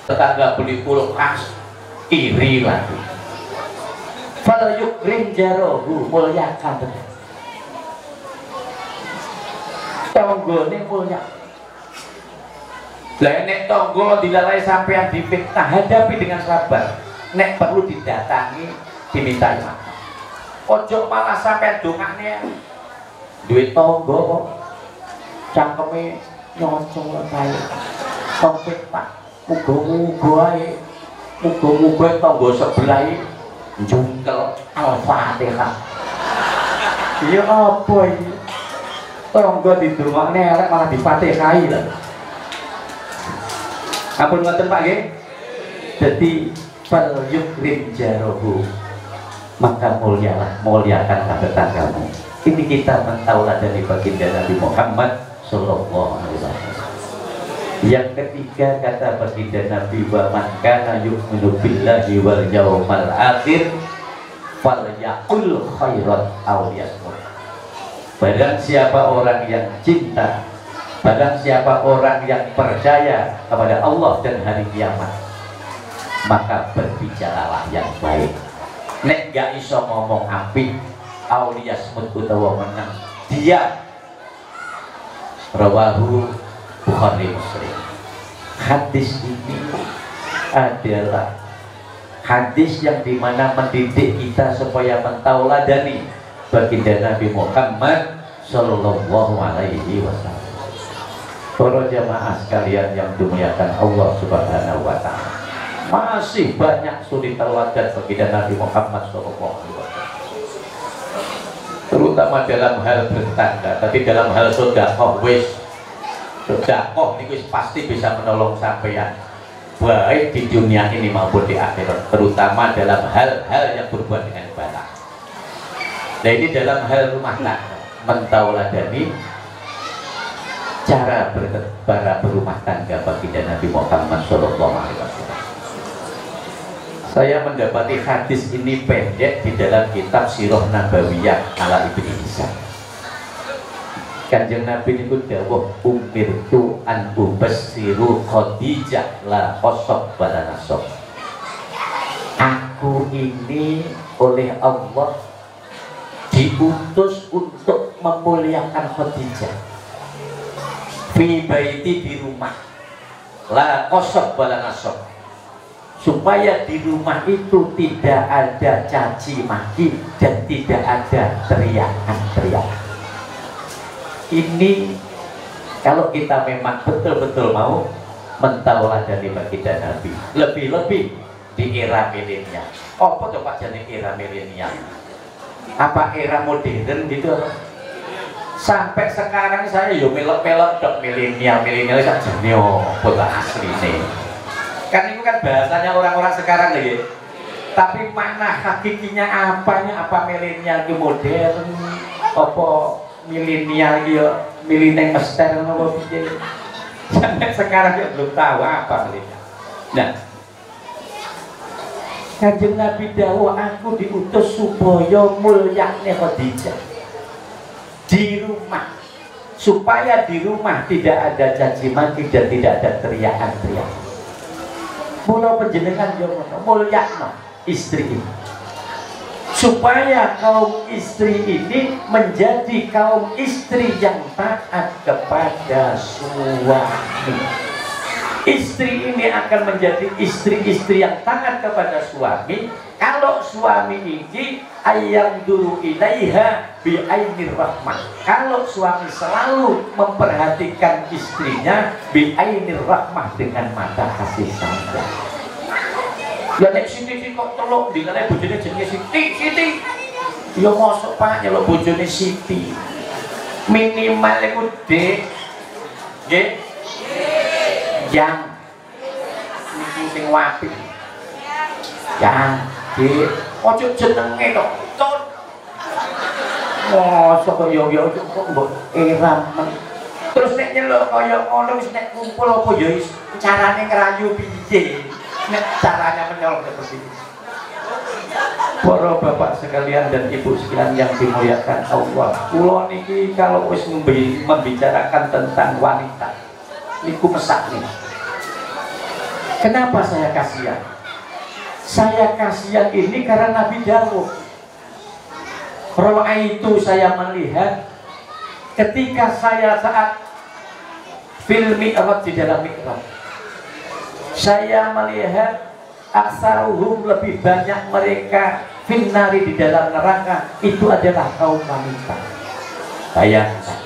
Tetangga beli kulkas iri lagi. Fal yukrim jarohu, mulyakan tonggone mulya. Lah nek tonggo dilalai sampean difitnah, hadapi dengan sabar. Nek perlu didatangi, dimintai maaf. Ojo malah sampean dongane duit tonggo cangkeme nyocok kae. Tongkit Pak, muga-muga ae, muga-muga tonggo sebelah jungkel Al-Fatihah. Iya apa ini? Tonggo didongakne elek malah difatihahi lho. Ampun ngoten Pak nggih. Dadi fal yukrim jarohu, maka muliakan tetanggamu. Ini kita mentauladani baginda Nabi Muhammad sallallahu alaihi wasallam. Yang ketiga, kata baginda Nabi, wa man kana yu'minu billahi wal yawmal akhir falyaqul khairan aw liyasmut. Barang siapa orang yang cinta, barang siapa orang yang percaya kepada Allah dan hari kiamat, maka berbicaralah yang baik. Nek gak iso ngomong apik, aw liyasmut utawa menang, diam. Rawahu Bukhari Muslim. Hadis ini adalah hadis yang dimana mendidik kita supaya mentauladani baginda Nabi Muhammad sallallahu alaihi wasallam. Para jamaah sekalian yang dimuliakan Allah Subhanahu wa taala, masih banyak suri tauladan baginda Nabi Muhammad sallallahu alaihi wasallam. Terutama dalam hal bertangga, tapi dalam hal sedekah wis sedekah niku pasti bisa menolong sampeyan baik di dunia ini maupun di akhirat, terutama dalam hal-hal yang berhubungan dengan ibadah. Nah ini dalam hal rumah tangga, mentauladani cara berumah tangga baginda Nabi Muhammad sallallahu alaihi wasallam. Saya mendapati hadis ini pendek di dalam kitab Sirah Nabawiyah ala Ibnu Hisam. Kanjeng Nabi itu dawuh, umirtu an ubassiru Khadijah la khosok wala nasok. Aku ini oleh Allah diutus untuk memuliakan Khadijah fi baiti, di rumah, la khosok wala nasok, supaya di rumah itu tidak ada caci maki dan tidak ada teriakan-teriakan. Ini kalau kita memang betul-betul mau mentauladani baginda Nabi, lebih-lebih di era milenial. Apa coba jadi era milenial? Apa era modern gitu? Sampai sekarang saya yo melok-melok dok milenial saja nih, bola asli nih. Kan itu kan bahasanya orang-orang sekarang lagi. Tapi makna hakikinya apanya? Apa milenial itu modern? Apa milenial dia milenial mester apa piye? Sampai sekarang dia belum tahu apa milenial. Nah, Kanjeng Nabi dawuh, aku diutus supaya mulyakne Khadijah. rumah, supaya di rumah tidak ada caci maki dan tidak ada teriakan-teriakan. Mula panjenengan yo mulyakno istri ini, supaya kaum istri ini menjadi kaum istri yang taat kepada suami. Istri ini akan menjadi istri-istri yang taat kepada suami kalau suami ini ayam dulu ilaiha bi ainir rahmah. Kalau suami selalu memperhatikan istrinya bi ainir rahmah, dengan mata kasih sayang. Ya nek Siti kok teluk dingane bojone jenenge Siti. Ya mosok Pak nyeluk bojone Siti. Minimal iku Dik. Nggih. Yang niki sing wapi. Yang Dik, ojo jenenge tok. Tut. Mosok kok yo kok mbok eramen. Terus nek nyeluk kaya ngono wis nek kumpul apa ya carane ngerayu piye? Nek caranya menyolong seperti ini. Para bapak sekalian dan ibu sekalian yang dimuliakan Allah, kula niki kalau wis membicarakan tentang wanita niku mesak nih. Kenapa saya kasihan? Saya kasihan ini karena Nabi Dawud. Roa itu saya melihat ketika saya saat film Mi'raj, di dalam Mi'raj, saya melihat aksaruhum, lebih banyak mereka finnari, di dalam neraka, itu adalah kaum wanita. Bayangkan,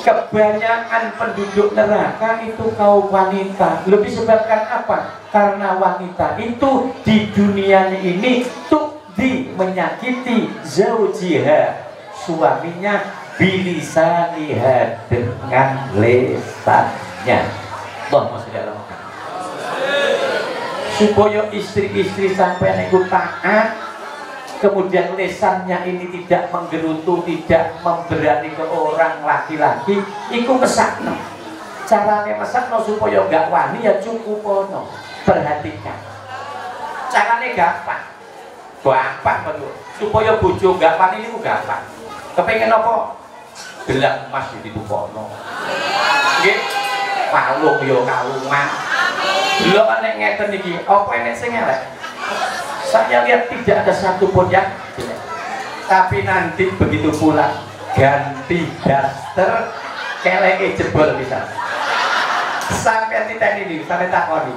kebanyakan penduduk neraka itu kaum wanita. Lebih disebabkan apa? Karena wanita itu di dunia ini menyakiti zaujiha, suaminya, bilisaniha, dengan lesannya. Allahumma sholli ala Muhammad. Supaya istri-istri sampai niku taat, kemudian lesannya ini tidak menggerutu, tidak memberani ke orang laki-laki, iku mesakno. Carane mesakno supaya gak wani ya cukup ono. Perhatikan. Carane gampang. Gampang betul. Supaya bojo gak wani niku gampang. Kepengin apa? Gelak emas ditukono. Nggih. Kalung yo kalungan. Lho nek ngeten iki, apa enek sing elek? Saya lihat tidak ada satupun yang jelek. Tapi nanti begitu pulang ganti daster, keleke jebol bisa. Sampai titeni ini, sampai takoni.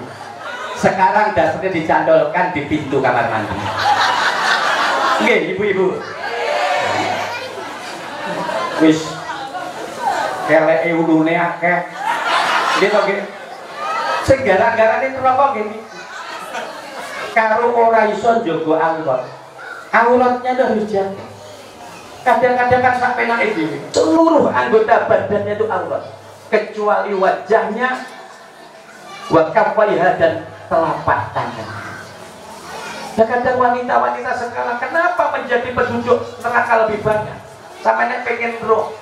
Sekarang dasternya dicandolkan di pintu kamar mandi. Nggih, ibu-ibu. Wis keleke ulune akeh. Gitu nggih. Sing gara-garane neraka nggih. Karo ora iso njogo aurat. Auratnya harus jaga. Kadang-kadang kan sampai naik dhewe. Seluruh anggota badannya itu aurat, kecuali wajahnya, wa kaffaiha, dan telapak tangan. Nah, kadang wanita-wanita sekarang kenapa menjadi penduduk neraka lebih banyak? Sampai nek pengen roh.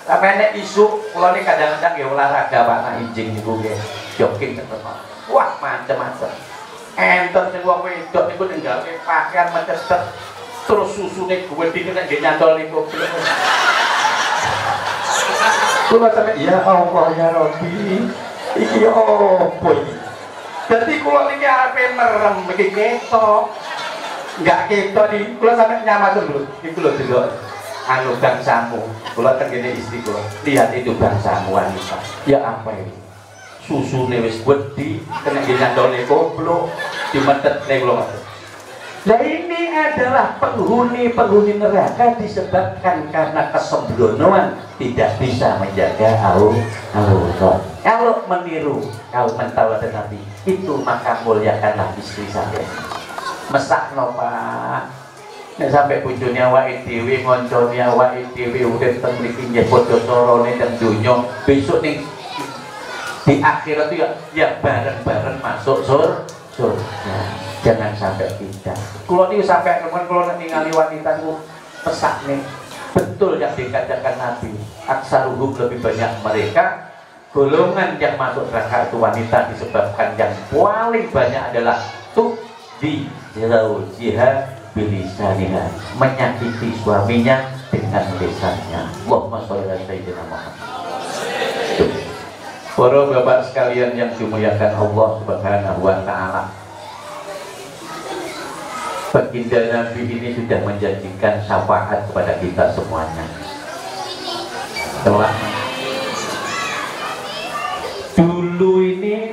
Sampai nek isu, kalau ini kadang-kadang ya olahraga warna injing niku nggih, jogging tetep. Wah, macam-macam. Enten sing wong wedok niku ninggalke pakaian mencet terus susune gedhe nek nggih nyantol niku. Kula sampe ya Allah ya Rabbi, iki ya opo iki? Dadi kula niki arepe merem iki ketok. Enggak ketok iki, kula sampe nyamaten lho. Iki lho delok. Anu bangsamu, kula tengene istri kula, lihat itu bangsamu wanita. Ya apa ini? Susune wis wedi, kena nyandole goblok, dimetetne kula. Nah ini adalah penghuni neraka disebabkan karena kesembronoan, tidak bisa menjaga aurat. Kalau meniru kaum mentawat Nabi itu, maka muliakanlah istri saya. Mesakno Pak. Nek sampai bojone awake dhewe, ngoncone awake dhewe urip teng mriki nggih padha carane teng donya, besok ning di akhirat itu ya bareng-bareng masuk surga. Jangan sampai tidak. Kula niku sampai temen kula nek ningali wanita niku pesakne betul yang dikatakan Nabi. Aksaruhum, lebih banyak mereka, golongan yang masuk neraka itu wanita, disebabkan yang paling banyak adalah di zaujiha bilisaniha, menyakiti suaminya dengan lisannya. Allahumma sholli ala sayyidina Muhammad. Para bapak sekalian yang dimuliakan Allah Subhanahu wa taala. Baginda Nabi ini sudah menjanjikan syafaat kepada kita semuanya. Telah dulu ini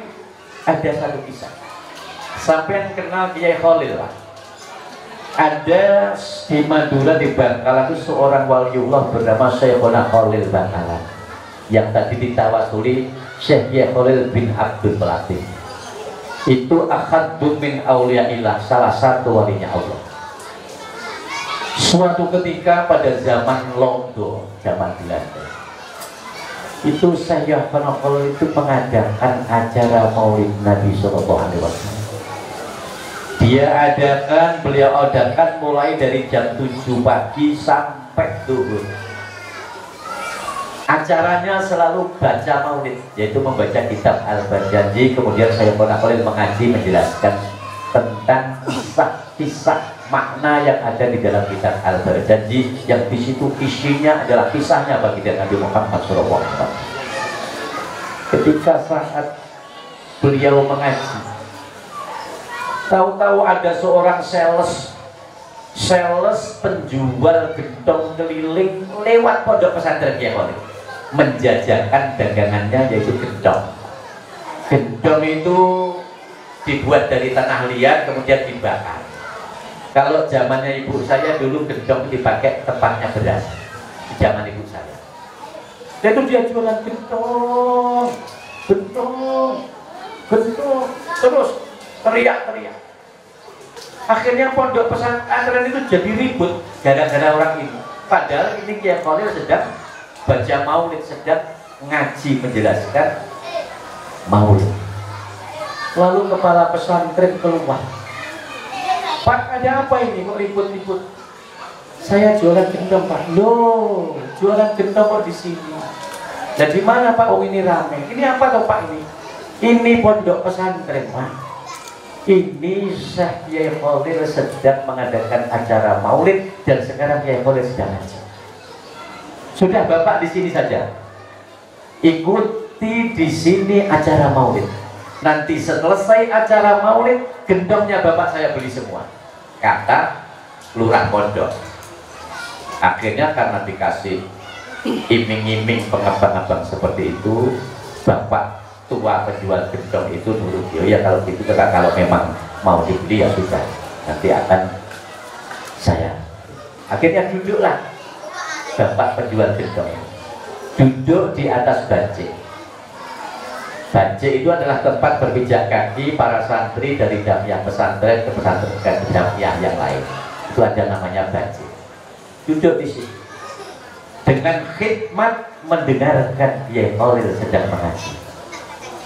ada satu kisah. Sampai kenal Kiai Khalil lah. Ada di Madura di Bangkalan itu seorang waliullah bernama Syekhona Khalil Bangkalan yang tadi ditawasuli Syekh Kiai Khalil bin Abdul Latif. Itu akhadun min auliyaillah, salah satu walinya Allah. Suatu ketika pada zaman Londo, zaman Belanda, itu saya kalau itu mengadakan acara Maulid Nabi SAW. Dia adakan, beliau adakan mulai dari jam 7 pagi sampai zuhur. Acaranya selalu baca maulid, yaitu membaca kitab Al-Barjanji. Kemudian saya Khalil mengaji, menjelaskan tentang kisah-kisah makna yang ada di dalam kitab Al-Barjanji, yang di situ isinya adalah kisahnya baginda Nabi Muhammad SAW. Ketika saat beliau mengaji, tahu-tahu ada seorang sales penjual gentong keliling lewat pondok pesantren Kiai Khalil, menjajakan dagangannya, yaitu gendong. Gendong itu dibuat dari tanah liat kemudian dibakar. Kalau zamannya ibu saya dulu gendong dipakai tempatnya beras. Zaman ibu saya. Dan itu dia jualan gendong, terus teriak-teriak. Akhirnya pondok pesantren itu jadi ribut gara-gara orang ini. Padahal ini Kiai Khalil sedang baca maulid, sedang ngaji menjelaskan maulid. Lalu kepala pesantren keluar, Pak, ada apa ini kok ribut-ribut? Saya jualan gendong, Pak. Loh, jualan gendong kok di sini? Jadi mana Pak? Oh, ini rame. Ini apa toh Pak ini? Ini pondok pesantren, Pak. Ini Syekh Kiai Khalil sedang mengadakan acara maulid dan sekarang Kiai Khalil sedang ngaji. Sudah Bapak di sini saja, ikuti di sini acara maulid. Nanti selesai acara maulid, gendongnya Bapak saya beli semua, kata lurah pondok. Akhirnya karena dikasih iming-iming pengabang-abang seperti itu, Bapak tua penjual gendong itu nurut, ya kalau gitu kalau memang mau dibeli ya sudah, nanti akan saya. Akhirnya duduklah Bapak penjual gendong, duduk di atas banci. Banci itu adalah tempat berpijak kaki para santri dari jamiah pesantren ke pesantren ke jamiah yang lain. Itu ada namanya banci. Duduk di sini dengan khidmat mendengarkan Kiai Khalil sedang mengaji,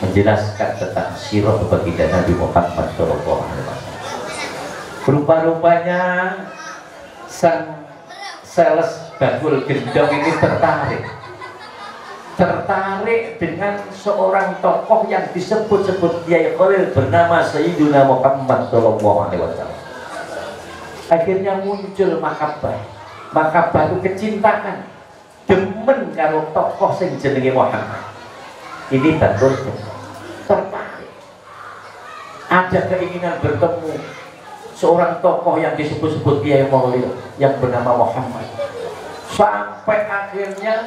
menjelaskan tentang sirah baginda Nabi Muhammad SAW. Rupa-rupanya sang sales bakul gendong ini tertarik dengan seorang tokoh yang disebut-sebut Kiai Khalil bernama Sayyiduna Muhammad SAW. Akhirnya muncul makabah itu kecintaan, demen karo tokoh sing jenenge Muhammad. Ini betul tertarik, ada keinginan bertemu seorang tokoh yang disebut-sebut Kiai Khalil yang bernama Muhammad. Sampai akhirnya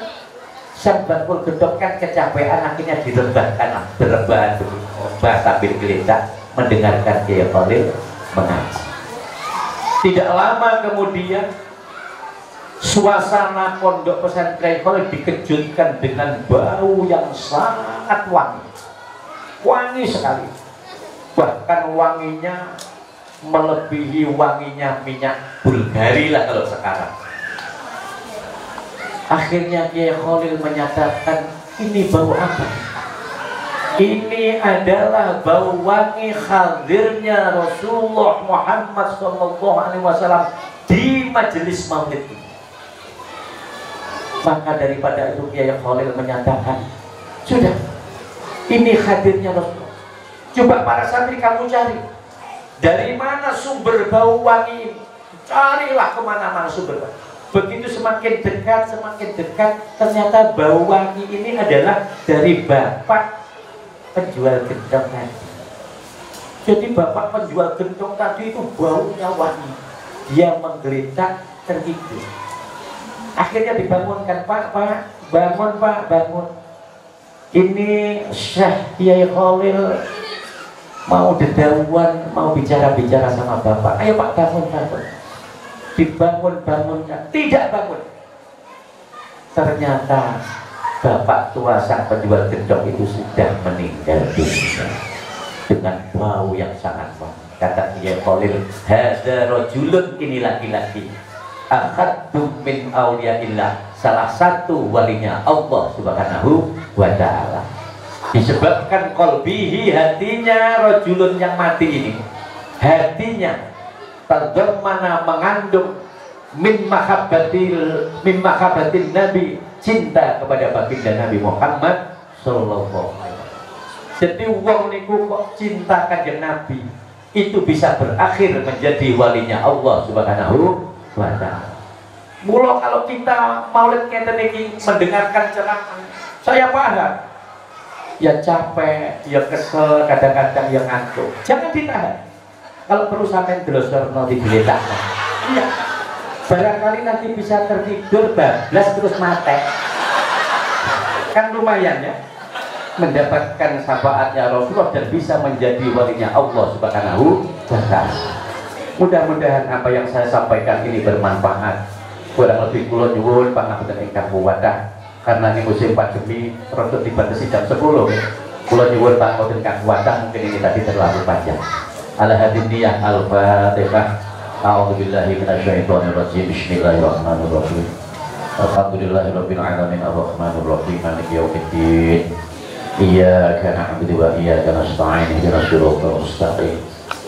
sang bakul gendong kan kecapean, akhirnya direbahkan, berrebahan sambil geletak mendengarkan Kiai Khalil mengaji. Tidak lama kemudian suasana pondok pesantren Khalil dikejutkan dengan bau yang sangat wangi sekali, bahkan wanginya melebihi wanginya minyak Bulgari lah kalau sekarang. Akhirnya Kiai Khalil menyatakan, ini bau apa? Ini adalah bau wangi hadirnya Rasulullah Muhammad SAW di majelis maulid ini. Maka daripada itu Kiai Khalil menyatakan, sudah, ini hadirnya Rasulullah. Coba para santri kamu cari, dari mana sumber bau wangi ini? Carilah kemana-mana sumber bau. Begitu semakin dekat, ternyata bau wangi ini adalah dari bapak penjual gentong tadi. Jadi bapak penjual gentong tadi itu baunya wangi. Dia menggeletak, tertidur. Akhirnya dibangunkan, Pak, bangun Pak, bangun. Ini Syekh Kiai Khalil mau dedauan, mau bicara-bicara sama bapak. Ayo Pak, bangun. Dibangunkan, tidak bangun. Ternyata bapak tua sang penjual gendong itu sudah meninggal dunia dengan bau yang sangat wangi. Kata Kiai Khalil, hadza rajulun, ini laki-laki akhadtu min auliyaillah, salah satu walinya Allah Subhanahu wa ta'ala. Disebabkan qalbihi, hatinya rajulun yang mati ini, hatinya tadzammana, mengandung min mahabbatin Nabi, cinta kepada baginda Nabi Muhammad sallallahu alaihi wasallam. Jadi wong niku kok cinta kanjeng Nabi, itu bisa berakhir menjadi walinya Allah Subhanahu wa ta'ala. Mula kalau kita maulid ngeten iki mendengarkan ceramah, saya paham ya capek, ya kesel, kadang-kadang ya ngantuk. Jangan ditahan. Kalau perlu sampai delosor nanti diletakkan. Iya. Barangkali nanti bisa tertidur bablas terus mate. Kan lumayan ya. Mendapatkan syafaatnya Rasulullah dan bisa menjadi walinya Allah Subhanahu wa ta'ala. Mudah-mudahan apa yang saya sampaikan ini bermanfaat. Kurang lebih kula nyuwun pangapunten ingkang kuwadah. Karena ini musim pandemi, rodok dibatasi jam 10. Kula nyuwun pangapunten ingkang kuwadah, mungkin ini tadi terlalu panjang. Ala hadiniyah al-fatihah. A'udzubillahi minasyaitonirrajim. Bismillahirrahmanirrahim. Alhamdulillahirabbil alamin arrahmanir rahim maliki yaumiddin. Iyyaka na'budu wa iyyaka nasta'in. Ihdinas siratal mustaqim.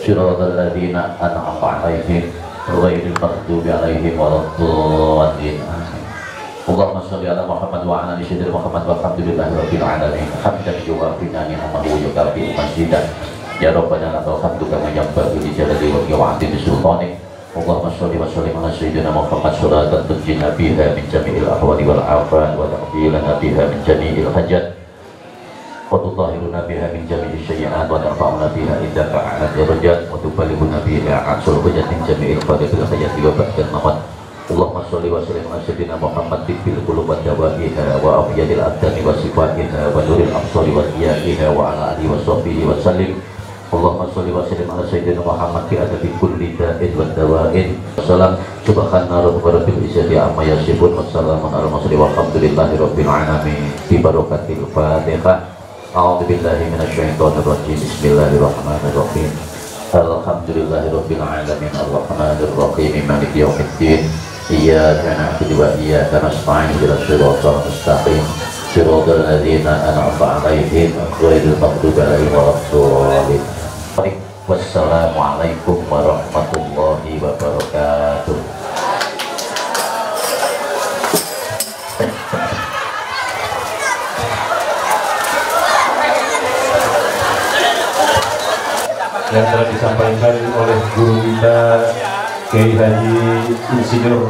Siratal ladzina an'amta 'alaihim ghairil maghdubi 'alaihim waladdallin. Allahumma shalli ala Muhammad wa ala ali sayyidina Muhammad walhamdulillahirabbil alamin. Hamdan yuwafi'u ni'amahu wa yukafi'u mazidah. Ya Rabbana lakal hamdu kama yanbaghi li jalali wajhi wa 'azimi sultanik. Allahumma shalli wa sallim ala sayyidina Muhammad salatan tunjina biha min jami'il ahwali wal afat wa taqbilana biha min jami'il hajat wa tutahhiruna biha min jami'is sayyi'at wa tarfa'una biha indaka a'la darajat wa tuballighuna biha aqsal hujatin jami'il fadhil hayati wa ba'dal mamat. Allahumma shalli wa sallim ala sayyidina Muhammad tibbil qulub wa dawa'iha wa afyadil abdani wa sifatiha wa nuril absari wa qiya'iha wa ala alihi wa sahbihi wa sallim. Allahumma sholli wa sallim ala sayyidina Muhammad fi adabi kulli da'in wa dawa'in. Wassalam subhana rabbil izzati amma yasifun wassalamun ala mursalin walhamdulillahi rabbil alamin. Bi barakatil Fatihah. A'udzu billahi minasyaitonir rajim. Bismillahirrahmanirrahim. Alhamdulillahi rabbil alamin arrahmanir rahim maliki yaumiddin. Iyyaka na'budu wa iyyaka nasta'in. Ihdinas siratal mustaqim. Siratal ladzina an'amta 'alaihim ghairil maghdubi 'alaihim waladdallin. Wassalamualaikum warahmatullahi wabarakatuh. Yang telah disampaikan oleh guru kita Kiai Haji Insinyur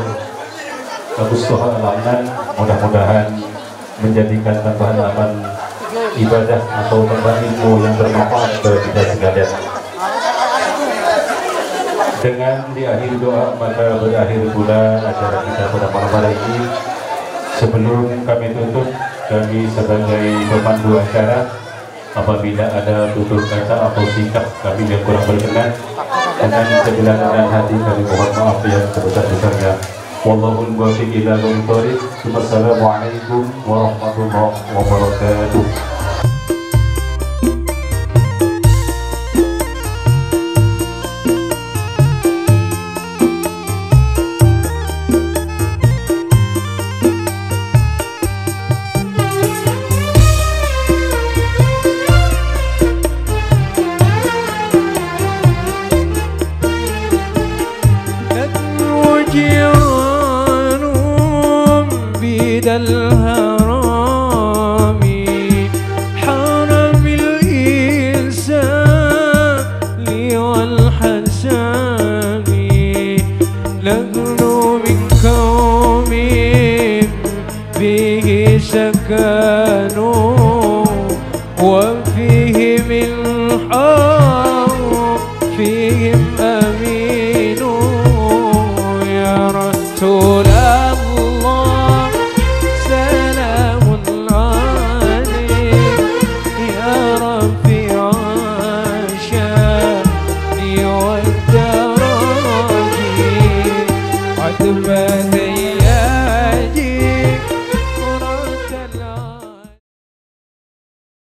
Agus Toha Al-Amnan, mudah-mudahan menjadikan tambahan amal ibadah atau tambahan ilmu yang bermanfaat bagi kita sekalian. Dengan diakhiri doa maka berakhir pula acara kita pada malam hari ini. Sebelum kami tutup, kami sebagai pemandu acara, apabila ada tutur kata atau sikap kami yang kurang berkenan, dengan segala kerendahan hati kami mohon maaf yang sebesar-besarnya. Wallahul muwaffiq ila aqwamit thoriq. Wassalamualaikum warahmatullahi wabarakatuh. الهرام سكنوا